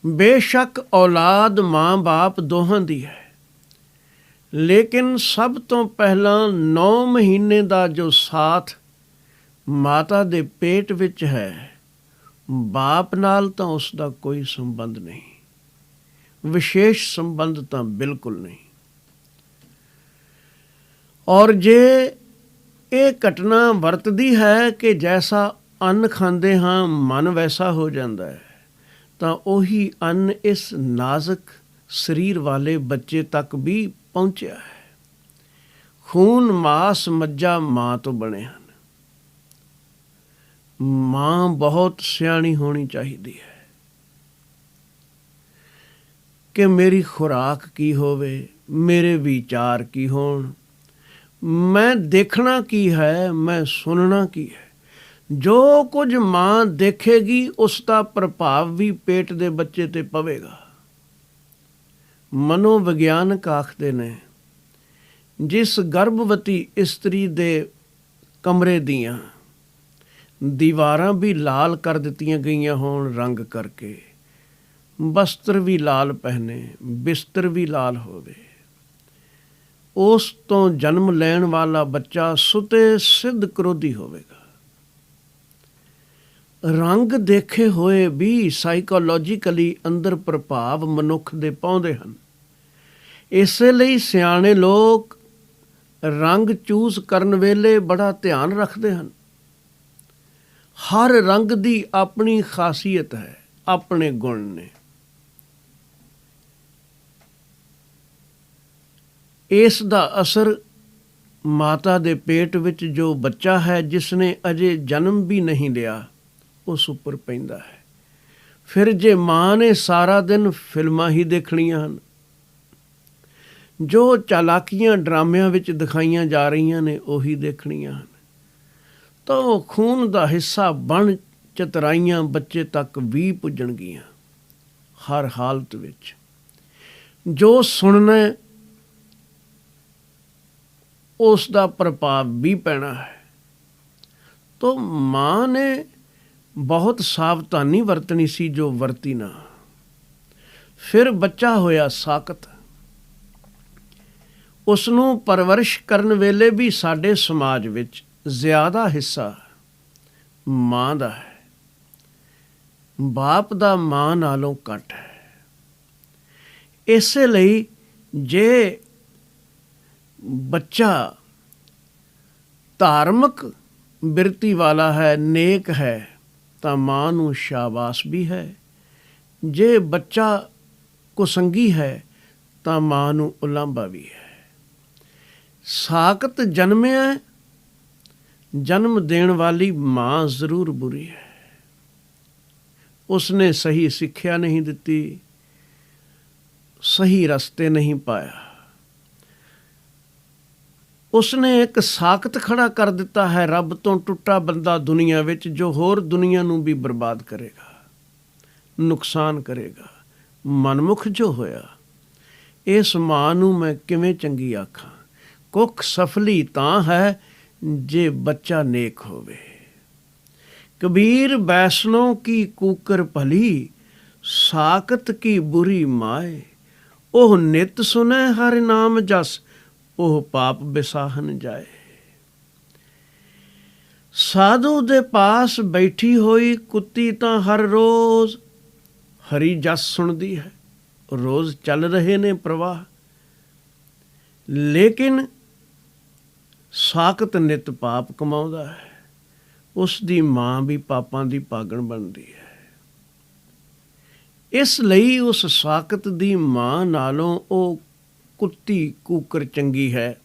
ਬੇਸ਼ੱਕ ਔਲਾਦ ਮਾਂ ਬਾਪ ਦੋਹਾਂ ਦੀ ਹੈ, ਲੇਕਿਨ ਸਭ ਤੋਂ ਪਹਿਲਾਂ 9 ਮਹੀਨੇ ਦਾ ਜੋ ਸਾਥ ਮਾਤਾ ਦੇ ਪੇਟ ਵਿੱਚ ਹੈ, ਬਾਪ ਨਾਲ ਤਾਂ ਉਸ ਦਾ ਕੋਈ ਸੰਬੰਧ ਨਹੀਂ, ਵਿਸ਼ੇਸ਼ ਸੰਬੰਧ ਤਾਂ ਬਿਲਕੁਲ ਨਹੀਂ। ਔਰ ਜੇ ਇਹ ਘਟਨਾ ਵਰਤਦੀ ਹੈ ਕਿ ਜੈਸਾ ਅੰਨ ਖਾਂਦੇ ਹਾਂ ਮਨ ਵੈਸਾ ਹੋ ਜਾਂਦਾ ਹੈ, ਤਾਂ ਉਹੀ ਅੰਨ ਇਸ ਨਾਜ਼ੁਕ ਸਰੀਰ ਵਾਲੇ ਬੱਚੇ ਤੱਕ ਵੀ ਪਹੁੰਚਿਆ ਹੈ। ਖੂਨ ਮਾਸ ਮੱਝਾ ਮਾਂ ਤੋਂ ਬਣੇ ਹਨ। ਮਾਂ ਬਹੁਤ ਸਿਆਣੀ ਹੋਣੀ ਚਾਹੀਦੀ ਹੈ ਕਿ ਮੇਰੀ ਖੁਰਾਕ ਕੀ ਹੋਵੇ, ਮੇਰੇ ਵਿਚਾਰ ਕੀ ਹੋਣ, ਮੈਂ ਦੇਖਣਾ ਕੀ ਹੈ, ਮੈਂ ਸੁਣਨਾ ਕੀ ਹੈ। ਜੋ ਕੁਝ ਮਾਂ ਦੇਖੇਗੀ ਉਸ ਦਾ ਪ੍ਰਭਾਵ ਵੀ ਪੇਟ ਦੇ ਬੱਚੇ 'ਤੇ ਪਵੇਗਾ। ਮਨੋਵਿਗਿਆਨਕ ਆਖਦੇ ਨੇ ਜਿਸ ਗਰਭਵਤੀ ਇਸਤਰੀ ਦੇ ਕਮਰੇ ਦੀਆਂ ਦੀਵਾਰਾਂ ਵੀ ਲਾਲ ਕਰ ਦਿੱਤੀਆਂ ਗਈਆਂ ਹੋਣ ਰੰਗ ਕਰਕੇ, ਬਸਤਰ ਵੀ ਲਾਲ ਪਹਿਨੇ, ਬਿਸਤਰ ਵੀ ਲਾਲ ਹੋਵੇ, ਉਸ ਤੋਂ ਜਨਮ ਲੈਣ ਵਾਲਾ ਬੱਚਾ ਸੁਤੇ ਸਿੱਧ ਕ੍ਰੋਧੀ ਹੋਵੇਗਾ। ਰੰਗ ਦੇਖੇ ਹੋਏ ਵੀ ਸਾਈਕੋਲੋਜੀਕਲੀ ਅੰਦਰ ਪ੍ਰਭਾਵ ਮਨੁੱਖ ਦੇ ਪਾਉਂਦੇ ਹਨ। ਇਸੇ ਲਈ ਸਿਆਣੇ ਲੋਕ ਰੰਗ ਚੂਜ਼ ਕਰਨ ਵੇਲੇ ਬੜਾ ਧਿਆਨ ਰੱਖਦੇ ਹਨ। ਹਰ ਰੰਗ ਦੀ ਆਪਣੀ ਖਾਸੀਅਤ ਹੈ, ਆਪਣੇ ਗੁਣ ਨੇ। ਇਸ ਦਾ ਅਸਰ ਮਾਤਾ ਦੇ ਪੇਟ ਵਿੱਚ ਜੋ ਬੱਚਾ ਹੈ, ਜਿਸ ਨੇ ਅਜੇ ਜਨਮ ਵੀ ਨਹੀਂ ਲਿਆ, ਉਸ ਉੱਪਰ ਪੈਂਦਾ ਹੈ। ਫਿਰ ਜੇ ਮਾਂ ਨੇ ਸਾਰਾ ਦਿਨ ਫਿਲਮਾਂ ਹੀ ਦੇਖਣੀਆਂ ਹਨ, ਜੋ ਚਾਲਾਕੀਆਂ ਡਰਾਮਿਆਂ ਵਿੱਚ ਦਿਖਾਈਆਂ ਜਾ ਰਹੀਆਂ ਨੇ ਉਹੀ ਦੇਖਣੀਆਂ ਹਨ, ਤਾਂ ਉਹ ਖੂਨ ਦਾ ਹਿੱਸਾ ਬਣ ਚਤਰਾਈਆਂ ਬੱਚੇ ਤੱਕ ਵੀ ਪੁੱਜਣਗੀਆਂ। ਹਰ ਹਾਲਤ ਵਿੱਚ ਜੋ ਸੁਣਨਾ ਉਸ ਦਾ ਪ੍ਰਭਾਵ ਵੀ ਪੈਣਾ ਹੈ। ਤਾਂ ਮਾਂ ਨੇ ਬਹੁਤ ਸਾਵਧਾਨੀ ਵਰਤਣੀ ਸੀ ਜੋ ਵਰਤੀ ਨਾ। ਫਿਰ ਬੱਚਾ ਹੋਇਆ ਸਾਕਤ। ਉਸ ਨੂੰ ਪਰਵਰਿਸ਼ ਕਰਨ ਵੇਲੇ ਵੀ ਸਾਡੇ ਸਮਾਜ ਵਿੱਚ ਜ਼ਿਆਦਾ ਹਿੱਸਾ ਮਾਂ ਦਾ ਹੈ। ਬਾਪ ਦਾ ਮਾਂ ਨਾਲੋਂ ਘੱਟ ਹੈ। ਇਸੇ ਲਈ ਜੇ ਬੱਚਾ ਧਾਰਮਿਕ ਬਿਰਤੀ ਵਾਲਾ ਹੈ, ਨੇਕ ਹੈ, ਤਾਂ ਮਾਂ ਨੂੰ ਸ਼ਾਬਾਸ਼ ਵੀ ਹੈ। ਜੇ ਬੱਚਾ ਕੁਸੰਗੀ ਹੈ ਤਾਂ ਮਾਂ ਨੂੰ ਉਲਾਂਭਾ ਵੀ ਹੈ। ਸਾਕਤ ਜਨਮਿਆ, ਜਨਮ ਦੇਣ ਵਾਲੀ ਮਾਂ ਜ਼ਰੂਰ ਬੁਰੀ ਹੈ। ਉਸਨੇ ਸਹੀ ਸਿੱਖਿਆ ਨਹੀਂ ਦਿੱਤੀ, ਸਹੀ ਰਸਤੇ ਨਹੀਂ ਪਾਇਆ। ਉਸਨੇ ਇੱਕ ਸਾਕਤ ਖੜਾ ਕਰ ਦਿੱਤਾ ਹੈ, ਰੱਬ ਤੋਂ ਟੁੱਟਾ ਬੰਦਾ ਦੁਨੀਆ ਵਿੱਚ, ਜੋ ਹੋਰ ਦੁਨੀਆ ਨੂੰ ਵੀ ਬਰਬਾਦ ਕਰੇਗਾ, ਨੁਕਸਾਨ ਕਰੇਗਾ। ਮਨਮੁਖ ਜੋ ਹੋਇਆ, ਇਸ ਮਾਂ ਨੂੰ ਮੈਂ ਕਿਵੇਂ ਚੰਗੀ ਆਖਾਂ। ਕੁੱਖ ਸਫਲੀ ਤਾਂ ਹੈ ਜੇ ਬੱਚਾ ਨੇਕ ਹੋਵੇ। ਕਬੀਰ ਬੈਸਨੋਂ ਕੀ ਕੂਕਰ ਭਲੀ, ਸਾਕਤ ਕੀ ਬੁਰੀ ਮਾਏ। ਉਹ ਨਿਤ ਸੁਨੈ ਹਰਿ ਨਾਮ ਜਸ, ਉਹ ਪਾਪ ਬਿਸਾਹਨ ਜਾਏ। ਸਾਧੂ ਦੇ ਪਾਸ ਬੈਠੀ ਹੋਈ ਕੁੱਤੀ ਤਾਂ ਹਰ ਰੋਜ਼ ਹਰੀ ਜਸ ਸੁਣਦੀ ਹੈ। ਰੋਜ਼ ਚੱਲ ਰਹੇ ਨੇ ਪ੍ਰਵਾਹ, ਲੇਕਿਨ ਸਾਕਤ ਨਿਤ ਪਾਪ ਕਮਾਉਂਦਾ ਹੈ। ਉਸ ਦੀ ਮਾਂ ਵੀ ਪਾਪਾਂ ਦੀ ਭਾਗਣ ਬਣਦੀ ਹੈ। ਇਸ ਲਈ ਉਸ ਸਾਕਤ ਦੀ ਮਾਂ ਨਾਲੋਂ ਉਹ ਕੁੱਤੀ ਕੂਕਰ ਚੰਗੀ ਹੈ,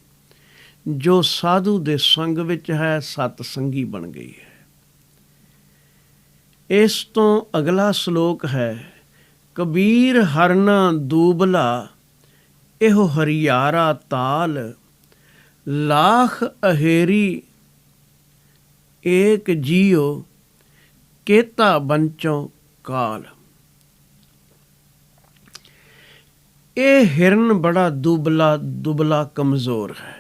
ਜੋ ਸਾਧੂ ਦੇ ਸੰਗ ਵਿੱਚ ਹੈ, ਸਤ ਸੰਗੀ ਬਣ ਗਈ ਹੈ। ਇਸ ਤੋਂ ਅਗਲਾ ਸ਼ਲੋਕ ਹੈ, ਕਬੀਰ ਹਰਨਾ ਦੂਬਲਾ, ਇਹੋ ਹਰਿਆਰਾ ਤਾਲ। ਲਾਖ ਅਹੇਰੀ ਏਕ ਜੀਓ, ਕੇਤਾ ਬੰਚੋਂ ਕਾਲ। ਇਹ ਹਿਰਨ ਬੜਾ ਦੁਬਲਾ ਕਮਜ਼ੋਰ ਹੈ।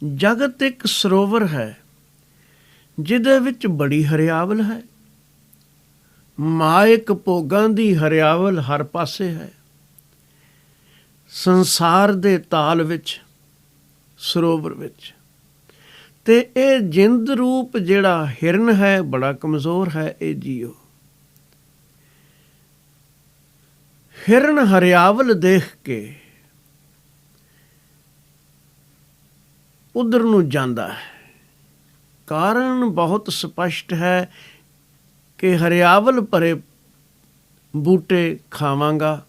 ਜਗਤ ਇੱਕ ਸਰੋਵਰ ਹੈ ਜਿਹਦੇ ਵਿੱਚ ਬੜੀ ਹਰਿਆਵਲ ਹੈ। ਮਾਇਕ ਭੋਗਾਂ ਦੀ ਹਰਿਆਵਲ ਹਰ ਪਾਸੇ ਹੈ। ਸੰਸਾਰ ਦੇ ਤਾਲ ਵਿੱਚ, ਸਰੋਵਰ ਵਿੱਚ, ਤੇ ਇਹ ਜਿੰਦ ਰੂਪ ਜਿਹੜਾ ਹਿਰਨ ਹੈ ਬੜਾ ਕਮਜ਼ੋਰ ਹੈ। ਇਹ ਜੀਓ ਹਿਰਨ ਹਰਿਆਵਲ ਦੇਖ ਕੇ ਉਧਰ ਨੂੰ ਜਾਂਦਾ ਹੈ। ਕਾਰਨ ਬਹੁਤ ਸਪਸ਼ਟ ਹੈ ਕਿ ਹਰਿਆਵਲ ਭਰੇ ਬੂਟੇ ਖਾਵਾਂਗਾ,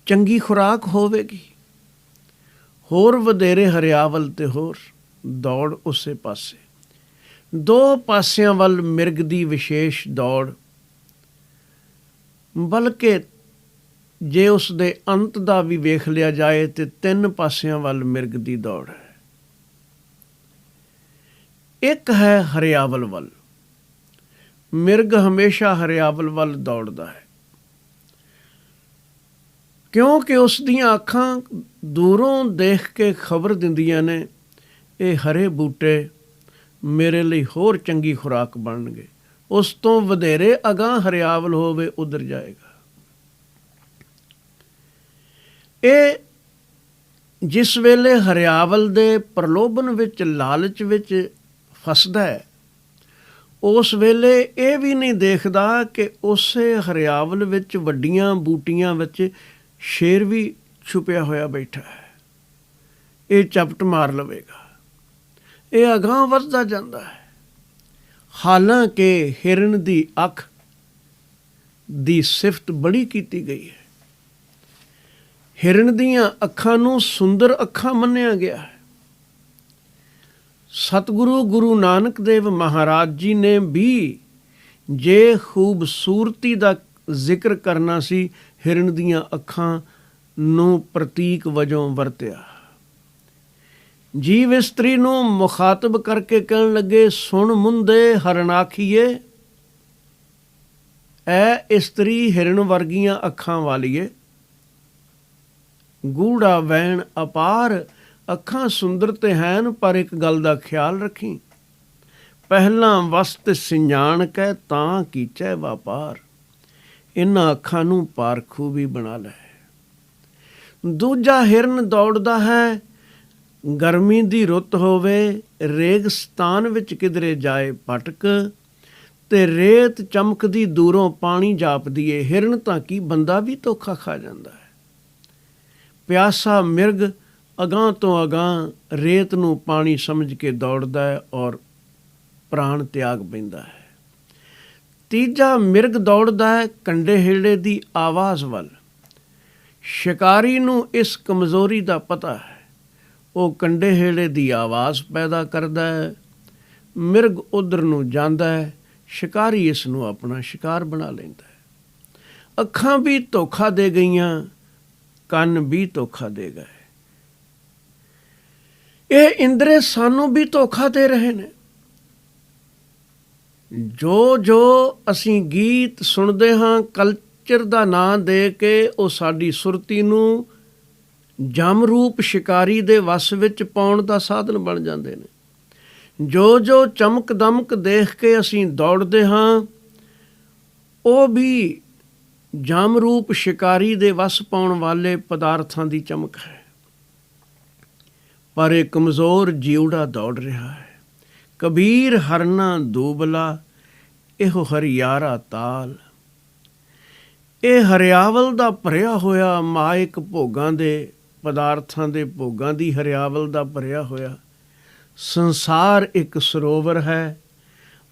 ਚੰਗੀ ਖੁਰਾਕ ਹੋਵੇਗੀ। ਹੋਰ ਵਧੇਰੇ ਹਰਿਆਵਲ ਤੇ ਹੋਰ ਦੌੜ ਉਸੇ ਪਾਸੇ। ਦੋ ਪਾਸਿਆਂ ਵੱਲ ਮਿਰਗ ਦੀ ਵਿਸ਼ੇਸ਼ ਦੌੜ, ਬਲਕਿ ਜੇ ਉਸ ਦੇ ਅੰਤ ਦਾ ਵੀ ਵੇਖ ਲਿਆ ਜਾਏ ਤੇ 3 ਪਾਸਿਆਂ ਵੱਲ ਮਿਰਗ ਦੀ ਦੌੜ ਹੈ। ਇੱਕ ਹੈ ਹਰਿਆਵਲ ਵੱਲ। ਮਿਰਗ ਹਮੇਸ਼ਾ ਹਰਿਆਵਲ ਵੱਲ ਦੌੜਦਾ ਹੈ, ਕਿਉਂਕਿ ਉਸ ਦੀਆਂ ਅੱਖਾਂ ਦੂਰੋਂ ਦੇਖ ਕੇ ਖਬਰ ਦਿੰਦੀਆਂ ਨੇ, ਇਹ ਹਰੇ ਬੂਟੇ ਮੇਰੇ ਲਈ ਹੋਰ ਚੰਗੀ ਖੁਰਾਕ ਬਣਨਗੇ। ਉਸ ਤੋਂ ਵਧੇਰੇ ਅਗਾਂਹ ਹਰਿਆਵਲ ਹੋਵੇ, ਉੱਧਰ ਜਾਏਗਾ। ਇਹ ਜਿਸ ਵੇਲੇ ਹਰਿਆਵਲ ਦੇ ਪ੍ਰਲੋਭਨ ਵਿੱਚ, ਲਾਲਚ ਵਿੱਚ ਫਸਦਾ ਹੈ, ਉਸ ਵੇਲੇ ਇਹ ਵੀ ਨਹੀਂ ਦੇਖਦਾ ਕਿ ਉਸੇ ਹਰਿਆਵਲ ਵਿੱਚ, ਵੱਡੀਆਂ ਬੂਟੀਆਂ ਵਿੱਚ ਸ਼ੇਰ ਵੀ ਛੁਪਿਆ ਹੋਇਆ ਬੈਠਾ ਹੈ। ਇਹ ਝਪਟ ਮਾਰ ਲਵੇਗਾ। ਇਹ ਅਗਾਂਹ ਵੱਧਦਾ ਜਾਂਦਾ ਹੈ। ਹਾਲਾਂਕਿ ਹਿਰਨ ਦੀ ਅੱਖ ਦੀ ਸਿਫਤ ਬੜੀ ਕੀਤੀ ਗਈ ਹੈ। ਹਿਰਨ ਦੀਆਂ ਅੱਖਾਂ ਨੂੰ ਸੁੰਦਰ ਅੱਖਾਂ ਮੰਨਿਆ ਗਿਆ ਹੈ। ਸਤਿਗੁਰੂ ਗੁਰੂ ਨਾਨਕ ਦੇਵ ਮਹਾਰਾਜ ਜੀ ਨੇ ਵੀ ਜੇ ਖੂਬਸੂਰਤੀ ਦਾ ਜ਼ਿਕਰ ਕਰਨਾ ਸੀ, ਹਿਰਨ ਦੀਆਂ ਅੱਖਾਂ ਨੂੰ ਪ੍ਰਤੀਕ ਵਜੋਂ ਵਰਤਿਆ। ਜੀਵ ਇਸਤਰੀ ਨੂੰ ਮੁਖਾਤਬ ਕਰਕੇ ਕਹਿਣ ਲੱਗੇ, ਸੁਣ ਮੁੰਦੇ ਹਰਨ ਆਖੀਏ, ਐ ਇਸਤਰੀ ਹਿਰਨ ਵਰਗੀਆਂ ਅੱਖਾਂ ਵਾਲੀਏ। ਗੂੜਾ ਵੈਣ ਅਪਾਰ, ਅੱਖਾਂ ਸੁੰਦਰ ਤੇ ਹੈਨ, ਪਰ ਇੱਕ ਗੱਲ ਦਾ ਖਿਆਲ ਰੱਖੀ, ਪਹਿਲਾਂ ਵਸਤ ਸਿਆਣ ਕੇ ਤਾਂ ਕੀਚੈ ਵਪਾਰ। ਇਹਨਾਂ ਅੱਖਾਂ ਨੂੰ ਪਾਰਖੂ ਵੀ ਬਣਾ ਲੈ। ਦੂਜਾ ਹਿਰਨ ਦੌੜਦਾ ਹੈ, ਗਰਮੀ ਦੀ ਰੁੱਤ ਹੋਵੇ, ਰੇਗਿਸਤਾਨ ਵਿੱਚ ਕਿਧਰੇ ਜਾਏ ਭਟਕ, ਤੇ ਰੇਤ ਚਮਕਦੀ ਦੂਰੋਂ ਪਾਣੀ ਜਾਪਦੀ ਏ। ਹਿਰਨ ਤਾਂ ਕੀ, ਬੰਦਾ ਵੀ ਧੋਖਾ ਖਾ ਜਾਂਦਾ ਹੈ। ਪਿਆਸਾ ਮਿਰਗ ਅਗਾਂਹ ਤੋਂ ਅਗਾਂਹ ਰੇਤ ਨੂੰ ਪਾਣੀ ਸਮਝ ਕੇ ਦੌੜਦਾ ਹੈ ਔਰ ਪ੍ਰਾਣ ਤਿਆਗ ਪੈਂਦਾ ਹੈ। ਤੀਜਾ ਮਿਰਗ ਦੌੜਦਾ ਹੈ ਕੰਡੇ ਹੇੜੇ ਦੀ ਆਵਾਜ਼ ਵੱਲ। ਸ਼ਿਕਾਰੀ ਨੂੰ ਇਸ ਕਮਜ਼ੋਰੀ ਦਾ ਪਤਾ ਹੈ। ਉਹ ਕੰਡੇ ਹੇੜੇ ਦੀ ਆਵਾਜ਼ ਪੈਦਾ ਕਰਦਾ ਹੈ। ਮਿਰਗ ਉੱਧਰ ਨੂੰ ਜਾਂਦਾ ਹੈ। ਸ਼ਿਕਾਰੀ ਇਸ ਨੂੰ ਆਪਣਾ ਸ਼ਿਕਾਰ ਬਣਾ ਲੈਂਦਾ ਹੈ। ਅੱਖਾਂ ਵੀ ਧੋਖਾ ਦੇ ਗਈਆਂ, ਕੰਨ ਵੀ ਧੋਖਾ ਦੇ ਗਏ। ਇਹ ਇੰਦਰੇ ਸਾਨੂੰ ਵੀ ਧੋਖਾ ਦੇ ਰਹੇ ਨੇ। ਜੋ ਅਸੀਂ ਗੀਤ ਸੁਣਦੇ ਹਾਂ ਕਲਚਰ ਦਾ ਨਾਂ ਦੇ ਕੇ, ਉਹ ਸਾਡੀ ਸੁਰਤੀ ਨੂੰ ਜਮਰੂਪ ਸ਼ਿਕਾਰੀ ਦੇ ਵੱਸ ਵਿੱਚ ਪਾਉਣ ਦਾ ਸਾਧਨ ਬਣ ਜਾਂਦੇ ਨੇ। ਜੋ ਚਮਕ ਦਮਕ ਦੇਖ ਕੇ ਅਸੀਂ ਦੌੜਦੇ ਹਾਂ, ਉਹ ਵੀ ਜਮਰੂਪ ਸ਼ਿਕਾਰੀ ਦੇ ਵੱਸ ਪਾਉਣ ਵਾਲੇ ਪਦਾਰਥਾਂ ਦੀ ਚਮਕ ਹੈ। ਪਰ ਇਹ ਕਮਜ਼ੋਰ ਜਿਉੜਾ ਦੌੜ ਰਿਹਾ ਹੈ। ਕਬੀਰ ਹਰਨਾ ਦੂਬਲਾ, ਇਹੋ ਹਰਿਆਰਾ ਤਾਲ। ਇਹ ਹਰਿਆਵਲ ਦਾ ਭਰਿਆ ਹੋਇਆ, ਮਾਇਕ ਭੋਗਾਂ ਦੇ, ਪਦਾਰਥਾਂ ਦੇ ਭੋਗਾਂ ਦੀ ਹਰਿਆਵਲ ਦਾ ਭਰਿਆ ਹੋਇਆ ਸੰਸਾਰ ਇੱਕ ਸਰੋਵਰ ਹੈ,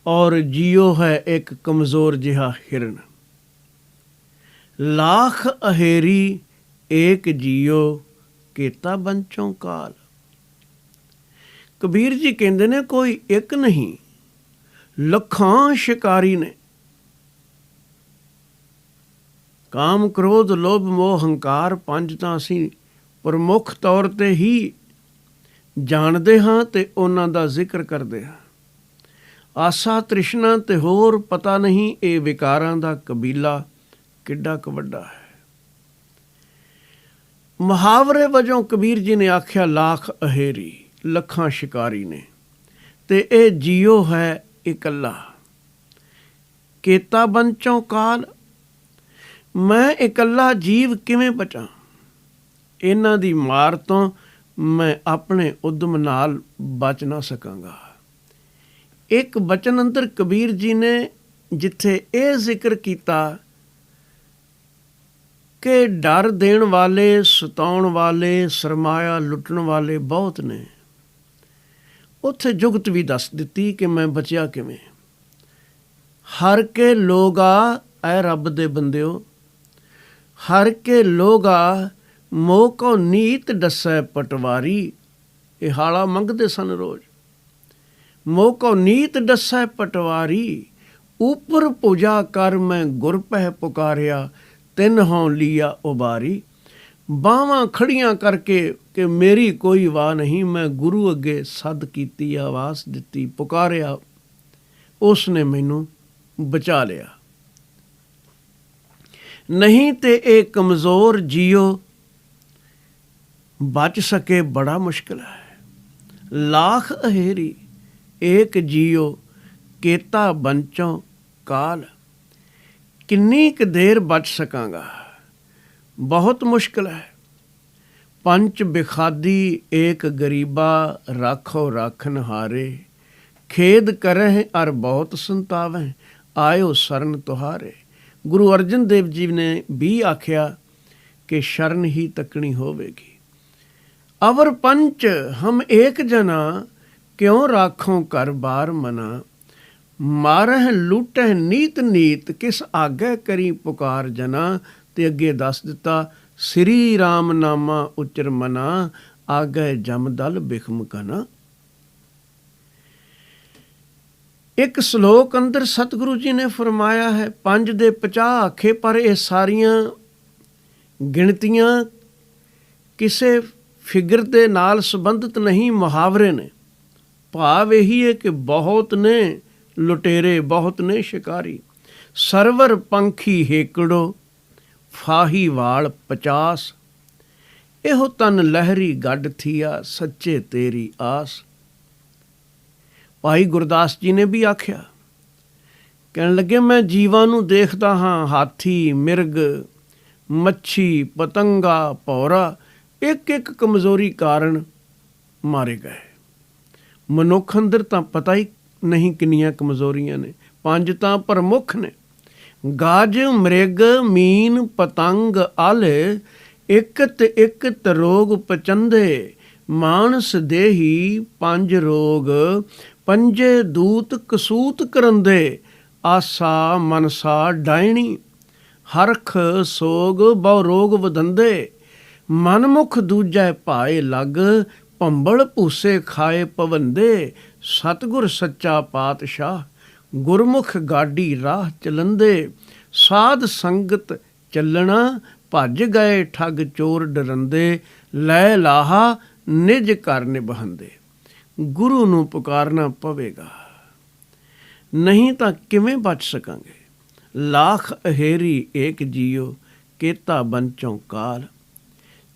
ਔਰ ਜੀਓ ਹੈ ਇੱਕ ਕਮਜ਼ੋਰ ਜਿਹਾ ਹਿਰਨ। ਲਾਖ ਅਹੇਰੀ ਏਕ ਜੀਓ, ਕੇਤਾ ਬੰਚੋਂ ਕਾਲ। ਕਬੀਰ ਜੀ ਕਹਿੰਦੇ ਨੇ ਕੋਈ ਇੱਕ ਨਹੀਂ, ਲੱਖਾਂ ਸ਼ਿਕਾਰੀ ਨੇ। ਕਾਮ, ਕ੍ਰੋਧ, ਲੋਭ, ਮੋਹ, ਹੰਕਾਰ, ਪੰਜ ਤਾਂ ਅਸੀਂ ਪ੍ਰਮੁੱਖ ਤੌਰ 'ਤੇ ਹੀ ਜਾਣਦੇ ਹਾਂ ਤੇ ਉਹਨਾਂ ਦਾ ਜ਼ਿਕਰ ਕਰਦੇ ਹਾਂ। ਆਸਾ, ਤ੍ਰਿਸ਼ਨਾ ਤੇ ਹੋਰ ਪਤਾ ਨਹੀਂ ਇਹ ਵਿਕਾਰਾਂ ਦਾ ਕਬੀਲਾ ਕਿੱਡਾ ਕੁ ਵੱਡਾ ਹੈ। ਮੁਹਾਵਰੇ ਵਜੋਂ ਕਬੀਰ ਜੀ ਨੇ ਆਖਿਆ ਲਾਖ ਅਹੇਰੀ, ਲੱਖਾਂ ਸ਼ਿਕਾਰੀ ਨੇ, ਤੇ ਇਹ ਜੀਓ ਹੈ ਇਕੱਲਾ। ਕੇਤਾ ਬੰਚੋਂ ਕਾਲ, ਮੈਂ ਇਕੱਲਾ ਜੀਵ ਕਿਵੇਂ ਬਚਾਂ? ਇਹਨਾਂ ਦੀ ਮਾਰ ਤੋਂ ਮੈਂ ਆਪਣੇ ਉਦਮ ਨਾਲ ਬਚ ਨਾ ਸਕਾਂਗਾ। ਇੱਕ ਬਚਨ ਅੰਦਰ ਕਬੀਰ ਜੀ ਨੇ ਜਿੱਥੇ ਇਹ ਜ਼ਿਕਰ ਕੀਤਾ ਕਿ ਡਰ ਦੇਣ ਵਾਲੇ, ਸਤਾਉਣ ਵਾਲੇ, ਸਰਮਾਇਆ ਲੁੱਟਣ ਵਾਲੇ ਬਹੁਤ ਨੇ, ਉੱਥੇ ਜੁਗਤ ਵੀ ਦੱਸ ਦਿੱਤੀ ਕਿ ਮੈਂ ਬਚਿਆ ਕਿਵੇਂ। ਹਰ ਕੇ ਲੋਗਾ, ਐ ਰੱਬ ਦੇ ਬੰਦਿਓ, ਹਰ ਕੇ ਲੋਗਾ, ਮੋਹ ਕੋ ਨੀਤ ਡੱਸੈ ਪਟਵਾਰੀ। ਇਹ ਹਾਲਾ ਮੰਗਦੇ ਸਨ ਰੋਜ਼। ਮੋਹ ਕੋ ਨੀਤ ਡੱਸੈ ਪਟਵਾਰੀ, ਉਪਰ ਪੂਜਾ ਕਰ ਮੈਂ ਗੁਰ ਪਹਿ ਪੁਕਾਰਿਆ, ਤਿੰਨ ਹੋਂ ਲੀਆ ਉਬਾਰੀ। ਬਾਹਾਂ ਖੜੀਆਂ ਕਰਕੇ ਕਿ ਮੇਰੀ ਕੋਈ ਵਾਹ ਨਹੀਂ, ਮੈਂ ਗੁਰੂ ਅੱਗੇ ਸੱਦ ਕੀਤੀ, ਆਵਾਜ਼ ਦਿੱਤੀ, ਪੁਕਾਰਿਆ, ਉਸ ਨੇ ਮੈਨੂੰ ਬਚਾ ਲਿਆ। ਨਹੀਂ ਤੇ ਇਹ ਕਮਜ਼ੋਰ ਜੀਓ ਬਚ ਸਕੇ ਬੜਾ ਮੁਸ਼ਕਿਲ ਹੈ। ਲਾਖ ਅਹੇਰੀ ਏਕ ਜੀਓ, ਕੇਤਾ ਬੰਚੋਂ ਕਾਲ। ਕਿੰਨੀ ਕੁ ਦੇਰ ਬਚ ਸਕਾਂਗਾ, ਬਹੁਤ ਮੁਸ਼ਕਿਲ ਹੈ। ਪੰਚ ਬਿਖਾਦੀ ਏਕ ਗਰੀਬਾ, ਰਾਖੋ ਰਾਖਨ ਹਾਰੇ। ਖੇਦ ਕਰਹਿ ਅਰ ਬਹੁਤ ਸੰਤਾਵਹਿ, ਆਇਓ ਸਰਨ ਤੁਹਾਰੇ। ਗੁਰੂ ਅਰਜਨ ਦੇਵ ਜੀ ਨੇ ਵੀ ਆਖਿਆ ਕਿ ਸ਼ਰਨ ਹੀ ਤੱਕਣੀ ਹੋਵੇਗੀ। ਅਵਰ ਪੰਚ ਹਮ ਏਕ ਜਨਾ, ਕਿਉਂ ਰਾਖੋਂ ਘਰ ਬਾਰ ਮਨਾ। ਮਾਰਹਿ ਲੂਟਹਿ ਨੀਤ ਨੀਤ, ਕਿਸ ਆਗੇ ਕਰੀ ਪੁਕਾਰ ਜਨਾ। ਤੇ ਅੱਗੇ ਦੱਸ ਦਿੱਤਾ, ਸ੍ਰੀ ਰਾਮ ਨਾਮਾ ਉਚਰ ਮਨਾ, ਆਗੇ ਜਮਦਲ ਬਿਖਮ ਕਨਾ। ਇੱਕ ਸ਼ਲੋਕ ਅੰਦਰ ਸਤਿਗੁਰੂ ਜੀ ਨੇ ਫਰਮਾਇਆ ਹੈ, 5 ਦੇ 50 ਆਖੇ, ਪਰ ਇਹ ਸਾਰੀਆਂ ਗਿਣਤੀਆਂ ਕਿਸੇ ਫਿਗਰ ਦੇ ਨਾਲ ਸੰਬੰਧਿਤ ਨਹੀਂ, ਮੁਹਾਵਰੇ ਨੇ। ਭਾਵ ਇਹੀ ਹੈ ਕਿ ਬਹੁਤ ਨੇ ਲੁਟੇਰੇ, ਬਹੁਤ ਨੇ ਸ਼ਿਕਾਰੀ। ਸਰਵਰ ਪੰਖੀ ਹੇਕੜੋ, ਫਾਹੀ ਵਾਲ 50। ਇਹੋ ਤਨ ਲਹਿਰੀ ਗੱਡ ਥੀਆ, ਸੱਚੇ ਤੇਰੀ ਆਸ। ਭਾਈ ਗੁਰਦਾਸ ਜੀ ਨੇ ਵੀ ਆਖਿਆ, ਕਹਿਣ ਲੱਗੇ, ਮੈਂ ਜੀਵਾਂ ਨੂੰ ਦੇਖਦਾ ਹਾਂ, ਹਾਥੀ, ਮਿਰਗ, ਮੱਛੀ, ਪਤੰਗਾ, ਭੌਰਾ ਇੱਕ ਇੱਕ ਕਮਜ਼ੋਰੀ ਕਾਰਨ ਮਾਰੇ ਗਏ। ਮਨੁੱਖ ਅੰਦਰ ਤਾਂ ਪਤਾ ਹੀ ਨਹੀਂ ਕਿੰਨੀਆਂ ਕਮਜ਼ੋਰੀਆਂ ਨੇ। 5 ਤਾਂ ਪ੍ਰਮੁੱਖ ਨੇ, ਗਜ, ਮ੍ਰਿਗ, ਮੀਨ, ਪਤੰਗ, ਅਲ, ਇਕਤ ਇਕਤ ਰੋਗ ਪਚੰਦੇ, ਮਾਨਸ ਦੇਹੀ 5 ਰੋਗ, ਪੰਜੇ ਦੂਤ ਕਸੂਤ ਕਰੰਦੇ, ਆਸਾ ਮਨਸਾ ਡਾਇਣੀ, ਹਰਖ ਸੋਗ ਬਹੁ ਰੋਗ ਵਧੰਦੇ, ਮਨਮੁਖ ਦੂਜੈ ਭਾਏ ਲੱਗ, ਭੰਬਲ ਭੂਸੇ ਖਾਏ ਪਵੰਦੇ, ਸਤਿਗੁਰ ਸੱਚਾ ਪਾਤਸ਼ਾਹ, ਗੁਰਮੁਖ ਗਾਡੀ ਰਾਹ ਚਲੰਦੇ, ਸਾਧ ਸੰਗਤ ਚੱਲਣਾ, ਭੱਜ ਗਏ ਠੱਗ ਚੋਰ ਡਰੰਦੇ, ਲੈ ਲਾਹਾ ਨਿਜ ਘਰ ਨਿਭੰਦੇ। ਗੁਰੂ ਨੂੰ ਪੁਕਾਰਨਾ ਪਵੇਗਾ, ਨਹੀਂ ਤਾਂ ਕਿਵੇਂ ਬਚ ਸਕਾਂਗੇ। ਲਾਖ ਅਹੇਰੀ ਏਕ ਜੀਓ, ਕੇਤਾ ਬੰਚੋਂ ਕਾਲ।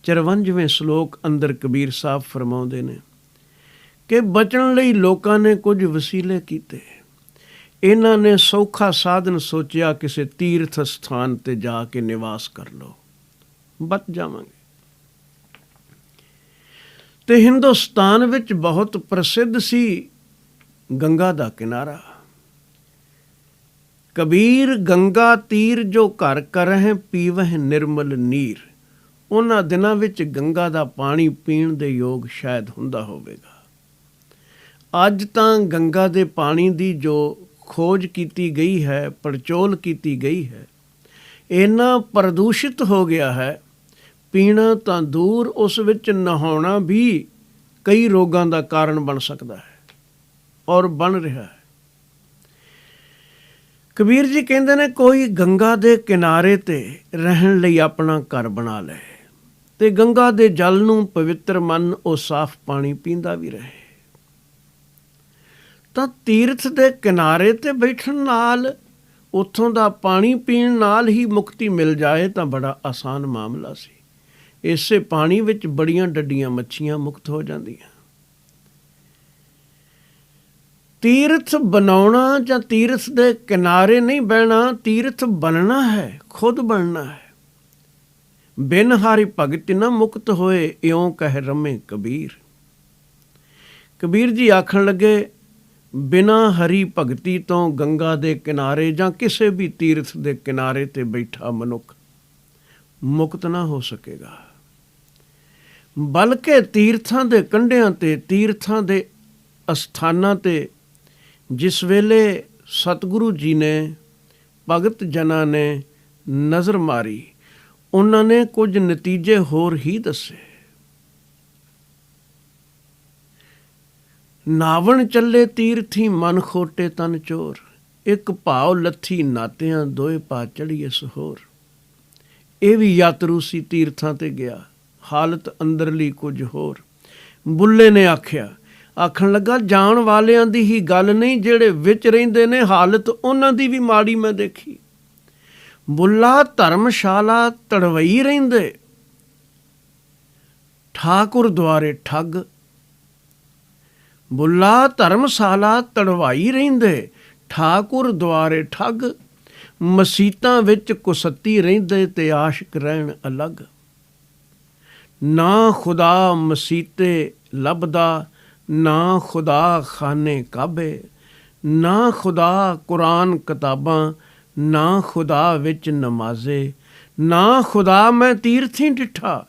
54ਵੇਂ ਸ਼ਲੋਕ ਅੰਦਰ ਕਬੀਰ ਸਾਹਿਬ ਫਰਮਾਉਂਦੇ ਨੇ ਕਿ ਬਚਣ ਲਈ ਲੋਕਾਂ ਨੇ ਕੁਝ ਵਸੀਲੇ ਕੀਤੇ। ਇਹਨਾਂ ਨੇ ਸੌਖਾ ਸਾਧਨ ਸੋਚਿਆ, ਕਿਸੇ ਤੀਰਥ ਸਥਾਨ ਤੇ ਜਾ ਕੇ ਨਿਵਾਸ ਕਰ ਲਓ, ਬਚ ਜਾਵਾਂਗੇ। ਤੇ ਹਿੰਦੁਸਤਾਨ ਵਿੱਚ ਬਹੁਤ ਪ੍ਰਸਿੱਧ ਸੀ ਗੰਗਾ ਦਾ ਕਿਨਾਰਾ। ਕਬੀਰ ਗੰਗਾ ਤੀਰ ਜੋ ਘਰ ਕਰਹਿ, ਪੀਵਹਿ ਨਿਰਮਲ ਨੀਰ। ਉਹਨਾਂ ਦਿਨਾਂ ਵਿੱਚ ਗੰਗਾ ਦਾ ਪਾਣੀ ਪੀਣ ਦੇ ਯੋਗ ਸ਼ਾਇਦ ਹੁੰਦਾ ਹੋਵੇਗਾ। ਅੱਜ ਤਾਂ ਗੰਗਾ ਦੇ ਪਾਣੀ ਦੀ ਜੋ ਖੋਜ ਕੀਤੀ ਗਈ ਹੈ, ਪੜਚੋਲ ਕੀਤੀ ਗਈ ਹੈ, ਇੰਨਾ ਪ੍ਰਦੂਸ਼ਿਤ ਹੋ ਗਿਆ ਹੈ, ਪੀਣਾ ਤਾਂ ਦੂਰ, ਉਸ ਵਿੱਚ ਨਹਾਉਣਾ ਵੀ ਕਈ ਰੋਗਾਂ ਦਾ ਕਾਰਨ ਬਣ ਸਕਦਾ ਹੈ ਔਰ ਬਣ ਰਿਹਾ ਹੈ। ਕਬੀਰ ਜੀ ਕਹਿੰਦੇ ਨੇ, ਕੋਈ ਗੰਗਾ ਦੇ ਕਿਨਾਰੇ ਤੇ ਰਹਿਣ ਲਈ ਆਪਣਾ ਘਰ ਬਣਾ ਲਏ ਤੇ ਗੰਗਾ ਦੇ ਜਲ ਨੂੰ ਪਵਿੱਤਰ ਮੰਨ, ਉਹ ਸਾਫ਼ ਪਾਣੀ ਪੀਂਦਾ ਵੀ ਰਹੇ। ਤਾਂ ਤੀਰਥ ਦੇ ਕਿਨਾਰੇ ਤੇ ਬੈਠਣ ਨਾਲ, ਉੱਥੋਂ ਦਾ ਪਾਣੀ ਪੀਣ ਨਾਲ ਹੀ ਮੁਕਤੀ ਮਿਲ ਜਾਏ ਤਾਂ ਬੜਾ ਆਸਾਨ ਮਾਮਲਾ ਸੀ। ਇਸੇ ਪਾਣੀ ਵਿੱਚ ਬੜੀਆਂ ਡੱਡੀਆਂ ਮੱਛੀਆਂ ਮੁਕਤ ਹੋ ਜਾਂਦੀਆਂ। ਤੀਰਥ ਬਣਾਉਣਾ ਜਾਂ ਤੀਰਥ ਦੇ ਕਿਨਾਰੇ ਨਹੀਂ ਬਹਿਣਾ, ਤੀਰਥ ਬਣਨਾ ਹੈ, ਖੁਦ ਬਣਨਾ ਹੈ। ਬਿਨ ਹਾਰੀ ਭਗਤ ਨ ਮੁਕਤ ਹੋਏ, ਇਉਂ ਕਹਿ ਰਮੇ ਕਬੀਰ। ਕਬੀਰ ਜੀ ਆਖਣ ਲੱਗੇ, ਬਿਨਾਂ ਹਰੀ ਭਗਤੀ ਤੋਂ ਗੰਗਾ ਦੇ ਕਿਨਾਰੇ ਜਾਂ ਕਿਸੇ ਵੀ ਤੀਰਥ ਦੇ ਕਿਨਾਰੇ ਤੇ ਬੈਠਾ ਮਨੁੱਖ ਮੁਕਤ ਨਾ ਹੋ ਸਕੇਗਾ। ਬਲਕਿ ਤੀਰਥਾਂ ਦੇ ਕੰਢਿਆਂ ਤੇ, ਤੀਰਥਾਂ ਦੇ ਅਸਥਾਨਾਂ ਤੇ ਜਿਸ ਵੇਲੇ ਸਤਿਗੁਰੂ ਜੀ ਨੇ, ਭਗਤ ਜਨਾਂ ਨੇ ਨਜ਼ਰ ਮਾਰੀ, ਉਹਨਾਂ ਨੇ ਕੁਝ ਨਤੀਜੇ ਹੋਰ ਹੀ ਦੱਸੇ। ਨਾਵਣ ਚੱਲੇ ਤੀਰਥੀ, ਮਨ ਖੋਟੇ ਤਨ ਚੋਰ। ਇੱਕ ਭਾਵ ਲੱਥੀ ਨਾਤਿਆਂ, ਦੋਏ ਪਾ ਚੜੀਏ ਸਹੋਰ। ਇਹ ਵੀ ਯਾਤਰੂ ਸੀ, ਤੀਰਥਾਂ ਤੇ ਗਿਆ, ਹਾਲਤ ਅੰਦਰਲੀ ਕੁਝ ਹੋਰ। ਬੁੱਲੇ ਨੇ ਆਖਣ ਲੱਗਾ, ਜਾਣ ਵਾਲਿਆਂ ਦੀ ਹੀ ਗੱਲ ਨਹੀਂ, ਜਿਹੜੇ ਵਿੱਚ ਰਹਿੰਦੇ ਨੇ, ਹਾਲਤ ਉਹਨਾਂ ਦੀ ਵੀ ਮਾੜੀ ਮੈਂ ਦੇਖੀ। ਬੁੱਲਾ ਧਰਮਸ਼ਾਲਾ ਤੜਵਈ ਰਹਿੰਦੇ, ਠਾਕੁਰ ਦੁਆਰੇ ਠੱਗ। ਬੁੱਲਾ ਧਰਮਸ਼ਾਲਾ ਤੜਵਾਈ ਰਹਿੰਦੇ, ਠਾਕੁਰ ਦੁਆਰੇ ਠੱਗ। ਮਸੀਤਾਂ ਵਿੱਚ ਕੁਸੱਤੀ ਰਹਿੰਦੇ ਤੇ ਆਸ਼ਿਕ ਰਹਿਣ ਅਲੱਗ। ਨਾ ਖੁਦਾ ਮਸੀਤੇ ਲੱਭਦਾ, ਨਾ ਖੁਦਾ ਖਾਨੇ ਕਾਬੇ। ਨਾ ਖੁਦਾ ਕੁਰਾਨ ਕਿਤਾਬਾਂ, ਨਾ ਖੁਦਾ ਵਿੱਚ ਨਮਾਜ਼ੇ। ਨਾ ਖੁਦਾ ਮੈਂ ਤੀਰਥੀ ਡਿੱਠਾ,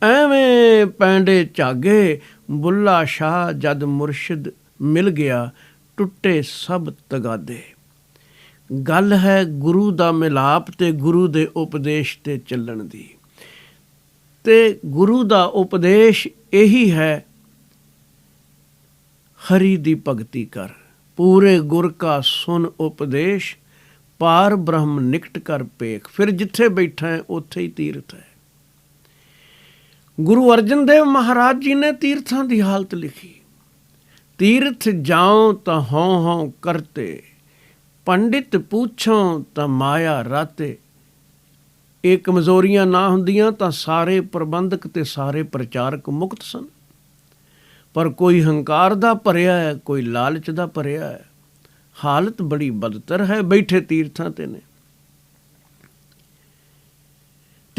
ਐਵੇਂ ਪੈਂਡੇ ਝਾਗੇ। ਬੁੱਲਾ ਸ਼ਾਹ ਜਦ ਮੁਰਸ਼ਿਦ ਮਿਲ ਗਿਆ, ਟੁੱਟੇ ਸਭ ਤਗਾਦੇ। ਗੱਲ ਹੈ ਗੁਰੂ ਦਾ ਮਿਲਾਪ ਤੇ ਗੁਰੂ ਦੇ ਉਪਦੇਸ਼ ਤੇ ਚੱਲਣ ਦੀ। ਤੇ ਗੁਰੂ ਦਾ ਉਪਦੇਸ਼ ਇਹੀ ਹੈ, ਹਰੀ ਦੀ ਭਗਤੀ ਕਰ, ਪੂਰੇ ਗੁਰ ਕਾ ਸੁਨ ਉਪਦੇਸ਼, ਪਾਰ ਬ੍ਰਹਮ ਨਿਕਟ ਕਰ ਪੇਖ। ਫਿਰ ਜਿੱਥੇ ਬੈਠਾ ਹੈ ਉੱਥੇ ਹੀ ਤੀਰਥ ਹੈ। ਗੁਰੂ ਅਰਜਨ ਦੇਵ ਮਹਾਰਾਜ ਜੀ ਨੇ ਤੀਰਥਾਂ ਦੀ ਹਾਲਤ ਲਿਖੀ। ਤੀਰਥ ਜਾਉ ਤਾਂ ਹਉ ਹਉ ਕਰਤੇ, ਪੰਡਿਤ ਪੁੱਛੋਂ ਤਾਂ ਮਾਇਆ ਰਾਤੇ। ਇਹ ਕਮਜ਼ੋਰੀਆਂ ਨਾ ਹੁੰਦੀਆਂ ਤਾਂ ਸਾਰੇ ਪ੍ਰਬੰਧਕ ਤੇ ਸਾਰੇ ਪ੍ਰਚਾਰਕ ਮੁਕਤ ਸਨ। ਪਰ ਕੋਈ ਹੰਕਾਰ ਦਾ ਭਰਿਆ ਹੈ, ਕੋਈ ਲਾਲਚ ਦਾ ਭਰਿਆ ਹੈ। ਹਾਲਤ ਬੜੀ ਬਦਤਰ ਹੈ, ਬੈਠੇ ਤੀਰਥਾਂ ਤੇ ਨੇ।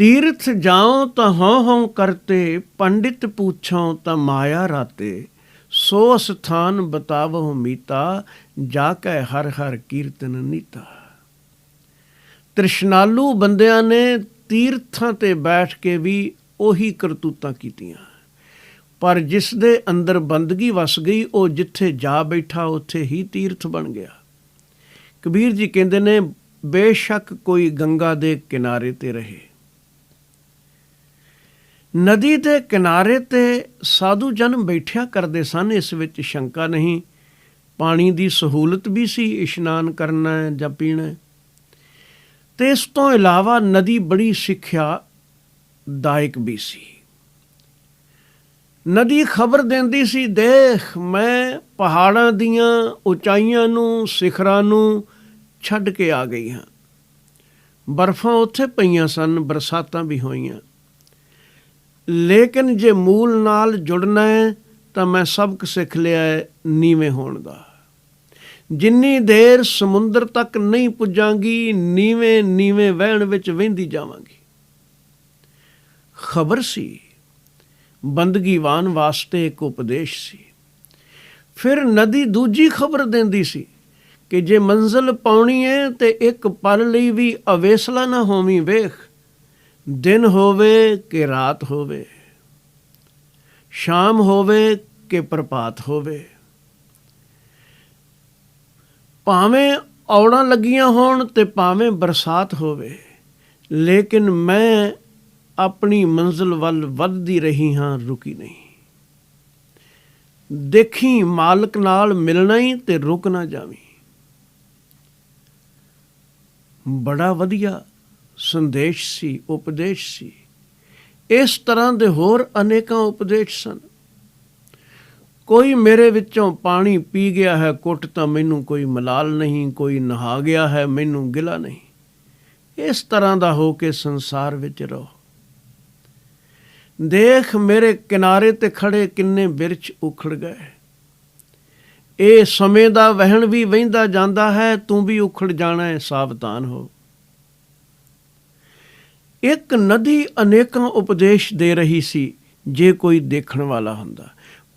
ਤੀਰਥ ਜਾਉ ਤਾਂ ਹਉ ਹਉ ਕਰਤੇ, ਪੰਡਿਤ ਪੁੱਛਉ ਤਾਂ ਮਾਇਆ ਰਾਤੇ। ਸੋ ਸਥਾਨ ਬਤਾਵਹੁ ਮੀਤਾ, ਜਾ ਕੈ ਹਰ ਹਰ ਕੀਰਤਨ ਨੀਤਾ। ਤ੍ਰਿਸ਼ਨਾਲੂ ਬੰਦਿਆਂ ਨੇ ਤੀਰਥਾਂ ਤੇ ਬੈਠ ਕੇ ਵੀ ਉਹੀ ਕਰਤੂਤਾਂ ਕੀਤੀਆਂ, ਪਰ ਜਿਸ ਦੇ ਅੰਦਰ ਬੰਦਗੀ ਵਸ ਗਈ, ਉਹ ਜਿੱਥੇ ਜਾ ਬੈਠਾ ਉੱਥੇ ਹੀ ਤੀਰਥ ਬਣ ਗਿਆ। ਕਬੀਰ ਜੀ ਕਹਿੰਦੇ ਨੇ, ਬੇਸ਼ੱਕ ਕੋਈ ਗੰਗਾ ਦੇ ਕਿਨਾਰੇ ਤੇ ਰਹੇ, ਨਦੀ ਦੇ ਕਿਨਾਰੇ ਤੇ ਸਾਧੂ ਜਨ ਬੈਠਿਆ ਕਰਦੇ ਸਨ, ਇਸ ਵਿੱਚ ਸ਼ੰਕਾ ਨਹੀਂ। ਪਾਣੀ ਦੀ ਸਹੂਲਤ ਵੀ ਸੀ, ਇਸ਼ਨਾਨ ਕਰਨਾ ਹੈ ਜਾਂ ਪੀਣਾ ਹੈ। ਤੇ ਇਸ ਤੋਂ ਇਲਾਵਾ ਨਦੀ ਬੜੀ ਸਿੱਖਿਆ ਦਾਇਕ ਵੀ ਸੀ। ਨਦੀ ਖਬਰ ਦਿੰਦੀ ਸੀ, ਦੇਖ ਮੈਂ ਪਹਾੜਾਂ ਦੀਆਂ ਉਚਾਈਆਂ ਨੂੰ, ਸਿਖਰਾਂ ਨੂੰ ਛੱਡ ਕੇ ਆ ਗਈ ਹਾਂ। ਬਰਫਾਂ ਉੱਥੇ ਪਈਆਂ ਸਨ, ਬਰਸਾਤਾਂ ਵੀ ਹੋਈਆਂ, ਲੇਕਿਨ ਜੇ ਮੂਲ ਨਾਲ ਜੁੜਨਾ ਹੈ ਤਾਂ ਮੈਂ ਸਬਕ ਸਿੱਖ ਲਿਆ ਹੈ ਨੀਵੇਂ ਹੋਣ ਦਾ। ਜਿੰਨੀ ਦੇਰ ਸਮੁੰਦਰ ਤੱਕ ਨਹੀਂ ਪੁੱਜਾਂਗੀ, ਨੀਵੇਂ ਨੀਵੇਂ ਵਹਿਣ ਵਿੱਚ ਵਹਿੰਦੀ ਜਾਵਾਂਗੀ। ਖਬਰ ਸੀ, ਬੰਦਗੀਵਾਨ ਵਾਸਤੇ ਇੱਕ ਉਪਦੇਸ਼ ਸੀ। ਫਿਰ ਨਦੀ ਦੂਜੀ ਖਬਰ ਦਿੰਦੀ ਸੀ ਕਿ ਜੇ ਮੰਜ਼ਿਲ ਪਾਉਣੀ ਹੈ ਤੇ ਇੱਕ ਪਲ ਲਈ ਵੀ ਅਵੇਸਲਾ ਨਾ ਹੋਵੀਂ। ਵੇਖ, ਦਿਨ ਹੋਵੇ ਕਿ ਰਾਤ ਹੋਵੇ, ਸ਼ਾਮ ਹੋਵੇ ਕਿ ਪ੍ਰਭਾਤ ਹੋਵੇ, ਭਾਵੇਂ ਔੜਾਂ ਲੱਗੀਆਂ ਹੋਣ ਤੇ ਭਾਵੇਂ ਬਰਸਾਤ ਹੋਵੇ, ਲੇਕਿਨ ਮੈਂ ਆਪਣੀ ਮੰਜ਼ਿਲ ਵੱਲ ਵੱਧਦੀ ਰਹੀ ਹਾਂ, ਰੁਕੀ ਨਹੀਂ। ਦੇਖੀ ਮਾਲਕ ਨਾਲ ਮਿਲਣਾ ਹੀ ਤੇ ਰੁਕ ਨਾ ਜਾਵੀਂ। ਬੜਾ ਵਧੀਆ ਸੰਦੇਸ਼ ਸੀ, ਉਪਦੇਸ਼ ਸੀ। ਇਸ ਤਰ੍ਹਾਂ ਦੇ ਹੋਰ ਅਨੇਕਾਂ ਉਪਦੇਸ਼ ਸਨ। ਕੋਈ ਮੇਰੇ ਵਿੱਚੋਂ ਪਾਣੀ ਪੀ ਗਿਆ ਹੈ ਘੁੱਟ ਤਾਂ ਮੈਨੂੰ ਕੋਈ ਮਲਾਲ ਨਹੀਂ, ਕੋਈ ਨਹਾ ਗਿਆ ਹੈ ਮੈਨੂੰ ਗਿਲਾ ਨਹੀਂ। ਇਸ ਤਰ੍ਹਾਂ ਦਾ ਹੋ ਕੇ ਸੰਸਾਰ ਵਿੱਚ ਰਹੋ। ਦੇਖ ਮੇਰੇ ਕਿਨਾਰੇ ਤੇ ਖੜੇ ਕਿੰਨੇ ਬਿਰਛ ਉਖੜ ਗਏ। ਇਹ ਸਮੇਂ ਦਾ ਵਹਿਣ ਵੀ ਵਹਿੰਦਾ ਜਾਂਦਾ ਹੈ, ਤੂੰ ਵੀ ਉਖੜ ਜਾਣਾ ਹੈ, ਸਾਵਧਾਨ ਹੋ। ਇੱਕ ਨਦੀ ਅਨੇਕਾਂ ਉਪਦੇਸ਼ ਦੇ ਰਹੀ ਸੀ ਜੇ ਕੋਈ ਦੇਖਣ ਵਾਲਾ ਹੁੰਦਾ,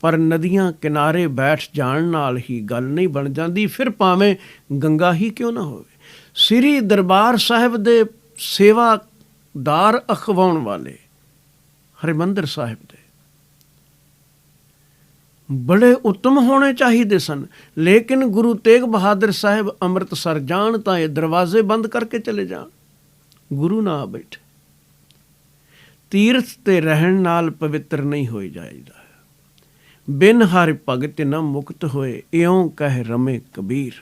ਪਰ ਨਦੀਆਂ ਕਿਨਾਰੇ ਬੈਠ ਜਾਣ ਨਾਲ ਹੀ ਗੱਲ ਨਹੀਂ ਬਣ ਜਾਂਦੀ, ਫਿਰ ਭਾਵੇਂ ਗੰਗਾ ਹੀ ਕਿਉਂ ਨਾ ਹੋਵੇ। ਸ੍ਰੀ ਦਰਬਾਰ ਸਾਹਿਬ ਦੇ ਸੇਵਾਦਾਰ ਅਖਵਾਉਣ ਵਾਲੇ ਹਰਿਮੰਦਰ ਸਾਹਿਬ ਦੇ ਬੜੇ ਉੱਤਮ ਹੋਣੇ ਚਾਹੀਦੇ ਸਨ, ਲੇਕਿਨ ਗੁਰੂ ਤੇਗ ਬਹਾਦਰ ਸਾਹਿਬ ਅੰਮ੍ਰਿਤਸਰ ਜਾਣ ਤਾਂ ਇਹ ਦਰਵਾਜ਼ੇ ਬੰਦ ਕਰਕੇ ਚਲੇ ਜਾਣ, ਗੁਰੂ ਨਾ ਆ ਬੈਠੇ। ਤੀਰਥ ਤੇ ਰਹਿਣ ਨਾਲ ਪਵਿੱਤਰ ਨਹੀਂ ਹੋਈ ਜਾਈਦਾ। ਬਿਨ ਹਰਿ ਭਗਤ ਨ ਮੁਕਤ ਹੋਏ, ਇਉਂ ਕਹਿ ਰਮੇ ਕਬੀਰ।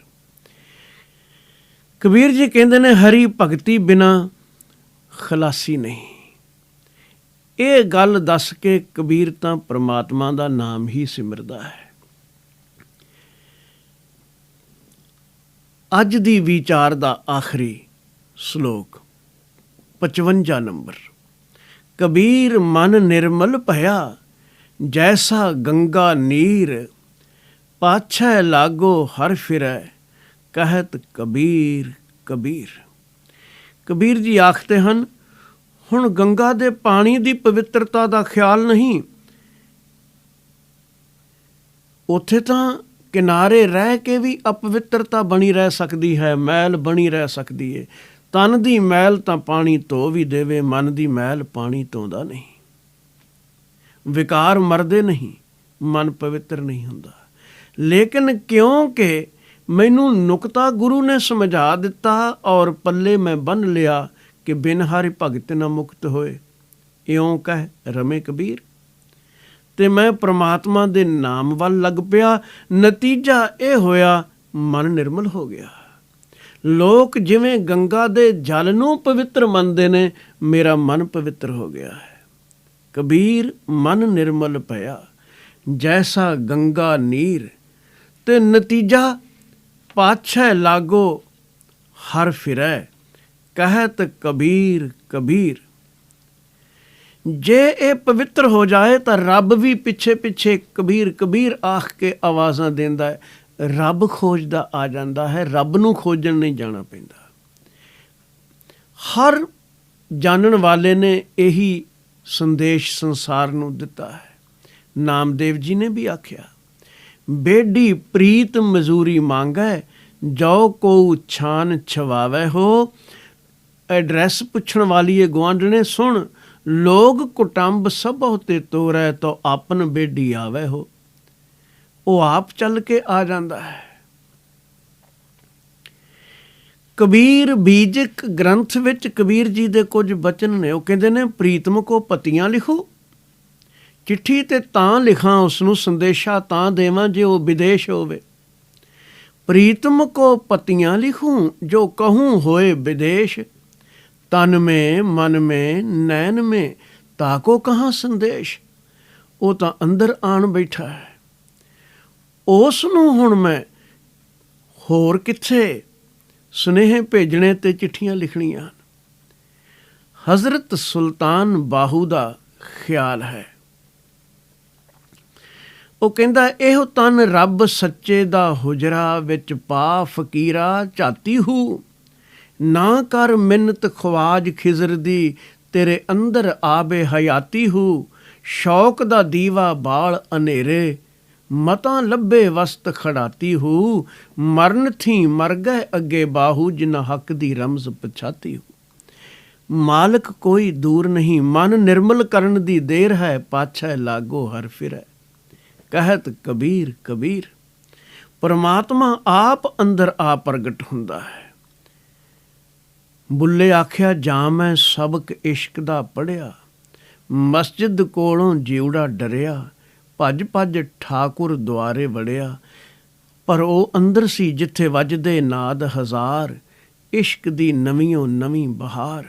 ਕਬੀਰ ਜੀ ਕਹਿੰਦੇ ਨੇ, ਹਰੀ ਭਗਤੀ ਬਿਨਾਂ ਖਲਾਸੀ ਨਹੀਂ। ਇਹ ਗੱਲ ਦੱਸ ਕੇ ਕਬੀਰ ਤਾਂ ਪ੍ਰਮਾਤਮਾ ਦਾ ਨਾਮ ਹੀ ਸਿਮਰਦਾ ਹੈ। ਅੱਜ ਦੀ ਵਿਚਾਰ ਦਾ ਆਖਰੀ ਸ਼ਲੋਕ 55 ਨੰਬਰ। ਕਬੀਰ ਮਨ ਨਿਰਮਲ ਭਇਆ, ਜੈਸਾ ਗੰਗਾ ਨੀਰ, ਪਾਛੈ ਲਾਗੋ ਹਰ ਫਿਰੈ, ਕਹਿਤ ਕਬੀਰ ਕਬੀਰ। ਕਬੀਰ ਜੀ ਆਖਦੇ ਹਨ, ਹੁਣ ਗੰਗਾ ਦੇ ਪਾਣੀ ਦੀ ਪਵਿੱਤਰਤਾ ਦਾ ਖਿਆਲ ਨਹੀਂ। ਉੱਥੇ ਤਾਂ ਕਿਨਾਰੇ ਰਹਿ ਕੇ ਵੀ ਅਪਵਿੱਤਰਤਾ ਬਣੀ ਰਹਿ ਸਕਦੀ ਹੈ, ਮੈਲ ਬਣੀ ਰਹਿ ਸਕਦੀ ਹੈ। ਤਨ ਦੀ ਮੈਲ ਤਾਂ ਪਾਣੀ ਧੋ ਵੀ ਦੇਵੇ, ਮਨ ਦੀ ਮੈਲ ਪਾਣੀ ਧੋਂਦਾ ਨਹੀਂ। ਵਿਕਾਰ ਮਰਦੇ ਨਹੀਂ, ਮਨ ਪਵਿੱਤਰ ਨਹੀਂ ਹੁੰਦਾ। ਲੇਕਿਨ ਕਿਉਂਕਿ ਮੈਨੂੰ ਨੁਕਤਾ ਗੁਰੂ ਨੇ ਸਮਝਾ ਦਿੱਤਾ ਔਰ ਪੱਲੇ ਮੈਂ ਬੰਨ੍ਹ ਲਿਆ ਕਿ ਬਿਨ ਹਰਿ ਭਗਤ ਨ ਮੁਕਤ ਹੋਏ, ਇਉਂ ਕਹਿ ਰਮੇ ਕਬੀਰ। ਤੇ ਮੈਂ ਪ੍ਰਮਾਤਮਾ ਦੇ ਨਾਮ ਵੱਲ ਲੱਗ ਪਿਆ। ਨਤੀਜਾ ਇਹ ਹੋਇਆ, ਮਨ ਨਿਰਮਲ ਹੋ ਗਿਆ। ਲੋਕ ਜਿਵੇਂ ਗੰਗਾ ਦੇ ਜਲ ਨੂੰ ਪਵਿੱਤਰ ਮੰਨਦੇ ਨੇ, ਮੇਰਾ ਮਨ ਪਵਿੱਤਰ ਹੋ ਗਿਆ ਹੈ। ਕਬੀਰ ਮਨ ਨਿਰਮਲ ਭਇਆ, ਜੈਸਾ ਗੰਗਾ ਨੀਰ। ਤੇ ਨਤੀਜਾ, ਪਾਛੈ ਲਾਗੋ ਹਰ ਫਿਰੈ, ਕਹਿਤ ਕਬੀਰ ਕਬੀਰ। ਜੇ ਇਹ ਪਵਿੱਤਰ ਹੋ ਜਾਏ ਤਾਂ ਰੱਬ ਵੀ ਪਿੱਛੇ ਪਿੱਛੇ ਕਬੀਰ ਕਬੀਰ ਆਖ ਕੇ ਆਵਾਜ਼ਾਂ ਦਿੰਦਾ ਹੈ। ਰੱਬ ਖੋਜਦਾ ਆ ਜਾਂਦਾ ਹੈ, ਰੱਬ ਨੂੰ ਖੋਜਣ ਨਹੀਂ ਜਾਣਾ ਪੈਂਦਾ। ਹਰ ਜਾਣਨ ਵਾਲੇ ਨੇ ਇਹੀ ਸੰਦੇਸ਼ ਸੰਸਾਰ ਨੂੰ ਦਿੱਤਾ ਹੈ। ਨਾਮਦੇਵ ਜੀ ਨੇ ਵੀ ਆਖਿਆ, ਬੇਡੀ ਪ੍ਰੀਤ ਮਜ਼ੂਰੀ ਮੰਗੈ, ਜੋ ਕੋ ਛਾਨ ਛਵਾਵੈ ਹੋ। ਐਡਰੈਸ ਪੁੱਛਣ ਵਾਲੀ ਇਹ ਗੁਆਂਢਣੇ ਸੁਣ, ਲੋਗ ਕੁਟੰਬ ਸਭੋ ਤੇ ਤੋਰੈ, ਤੋ ਆਪਨ ਬੇਡੀ ਆਵੈ ਹੋ। ਉਹ ਆਪ ਚੱਲ ਕੇ ਆ ਜਾਂਦਾ ਹੈ। ਕਬੀਰ ਬੀਜਕ ਗ੍ਰੰਥ ਵਿੱਚ ਕਬੀਰ ਜੀ ਦੇ ਕੁਝ ਬਚਨ ਨੇ। ਉਹ ਕਹਿੰਦੇ ਨੇ, ਪ੍ਰੀਤਮ ਕੋ ਪਤੀਆਂ ਲਿਖੋ, ਚਿੱਠੀ ਤੇ ਤਾਂ ਲਿਖਾਂ ਉਸ ਨੂੰ, ਸੰਦੇਸ਼ਾ ਤਾਂ ਦੇਵਾਂ ਜੇ ਉਹ ਵਿਦੇਸ਼ ਹੋਵੇ। ਪ੍ਰੀਤਮ ਕੋ ਪਤੀਆਂ ਲਿਖੂੰ, ਜੋ ਕਹੂੰ ਹੋਏ ਵਿਦੇਸ਼। ਤਨ ਮੇਂ ਮਨ ਮੇਂ ਨੈਣ ਮੇਂ, ਤਾਕੋ ਕਹਾਂ ਸੰਦੇਸ਼। ਉਹ ਤਾਂ ਅੰਦਰ ਆਣ ਬੈਠਾ ਹੈ, ਉਸ ਨੂੰ ਹੁਣ ਮੈਂ ਹੋਰ ਕਿੱਥੇ ਸੁਨੇਹੇ ਭੇਜਣੇ ਤੇ ਚਿੱਠੀਆਂ ਲਿਖਣੀਆਂ। ਹਜ਼ਰਤ ਸੁਲਤਾਨ ਬਾਹੂ ਦਾ ਖਿਆਲ ਹੈ। ਉਹ ਕਹਿੰਦਾ, ਇਹੋ ਤਨ ਰੱਬ ਸੱਚੇ ਦਾ ਹੁਜਰਾ, ਵਿੱਚ ਪਾ ਫਕੀਰਾ ਝਾਤੀ ਹੂ। ਨਾ ਕਰ ਮਿੰਨਤ ਖਵਾਜ ਖਿਜ਼ਰ ਦੀ, ਤੇਰੇ ਅੰਦਰ ਆਬੇ ਹਯਾਤੀ ਹੂ। ਸ਼ੌਕ ਦਾ ਦੀਵਾ ਬਾਲ ਅਨੇਰੇ, ਮਤਾਂ ਲੱਭੇ ਵਸਤ ਖੜਾਤੀ ਹੂ। ਮਰਨ ਥੀ ਮਰ ਗਏ ਅੱਗੇ ਬਾਹੂ, ਜਿਨ੍ਹਾਂ ਹੱਕ ਦੀ ਰਮਜ਼ ਪਛਾਤੀ ਹੂ। ਮਾਲਕ ਕੋਈ ਦੂਰ ਨਹੀਂ, ਮਨ ਨਿਰਮਲ ਕਰਨ ਦੀ ਦੇਰ ਹੈ, ਪਾਛੈ ਲਾਗੋ ਹਰ ਫਿਰੈ। ਕਹਿਤ ਕਬੀਰ ਕਬੀਰ, ਪਰਮਾਤਮਾ ਆਪ ਅੰਦਰ ਆ ਪ੍ਰਗਟ ਹੁੰਦਾ ਹੈ। ਬੁੱਲੇ ਆਖਿਆ, ਜਾਂ ਮੈਂ ਸਬਕ ਇਸ਼ਕ ਦਾ ਪੜ੍ਹਿਆ, ਮਸਜਿਦ ਕੋਲੋਂ ਜਿਉੜਾ ਡਰਿਆ। ਭੱਜ ਭੱਜ ਠਾਕੁਰ ਦੁਆਰੇ ਵੜਿਆ, ਪਰ ਉਹ ਅੰਦਰ ਸੀ ਜਿੱਥੇ ਵੱਜਦੇ ਨਾਦ ਹਜ਼ਾਰ। ਇਸ਼ਕ ਦੀ ਨਵੀਓਂ ਨਵੀਂ ਬਹਾਰ।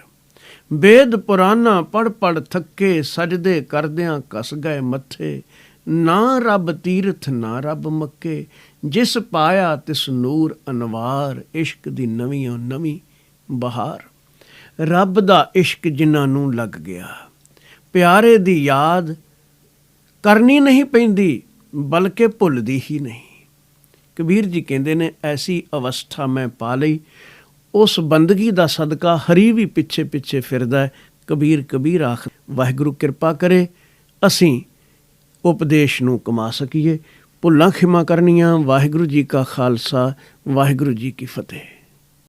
ਵੇਦ ਪੁਰਾਨਾ ਪੜ੍ਹ ਪੜ੍ਹ ਥੱਕੇ, ਸਜਦੇ ਕਰਦਿਆਂ ਕੱਸ ਗਏ ਮੱਥੇ। ਨਾ ਰੱਬ ਤੀਰਥ ਨਾ ਰੱਬ ਮੱਕੇ, ਜਿਸ ਪਾਇਆ ਤਿਸ ਨੂਰ ਅਨਵਾਰ। ਇਸ਼ਕ ਦੀ ਨਵੀਓਂ ਨਵੀਂ ਬਹਾਰ। ਰੱਬ ਦਾ ਇਸ਼ਕ ਜਿਨ੍ਹਾਂ ਨੂੰ ਲੱਗ ਗਿਆ, ਪਿਆਰੇ ਦੀ ਯਾਦ ਕਰਨੀ ਨਹੀਂ ਪੈਂਦੀ, ਬਲਕਿ ਭੁੱਲਦੀ ਹੀ ਨਹੀਂ। ਕਬੀਰ ਜੀ ਕਹਿੰਦੇ ਨੇ, ਐਸੀ ਅਵਸਥਾ ਮੈਂ ਪਾ ਲਈ, ਉਸ ਬੰਦਗੀ ਦਾ ਸਦਕਾ ਹਰੀ ਵੀ ਪਿੱਛੇ ਪਿੱਛੇ ਫਿਰਦਾ। ਕਬੀਰ ਕਬੀਰ ਆਖ। ਵਾਹਿਗੁਰੂ ਕਿਰਪਾ ਕਰੇ ਅਸੀਂ ਉਪਦੇਸ਼ ਨੂੰ ਕਮਾ ਸਕੀਏ। ਭੁੱਲਾਂ ਖਿਮਾ ਕਰਨੀਆਂ। ਵਾਹਿਗੁਰੂ ਜੀ ਕਾ ਖਾਲਸਾ, ਵਾਹਿਗੁਰੂ ਜੀ ਕੀ ਫਤਿਹ।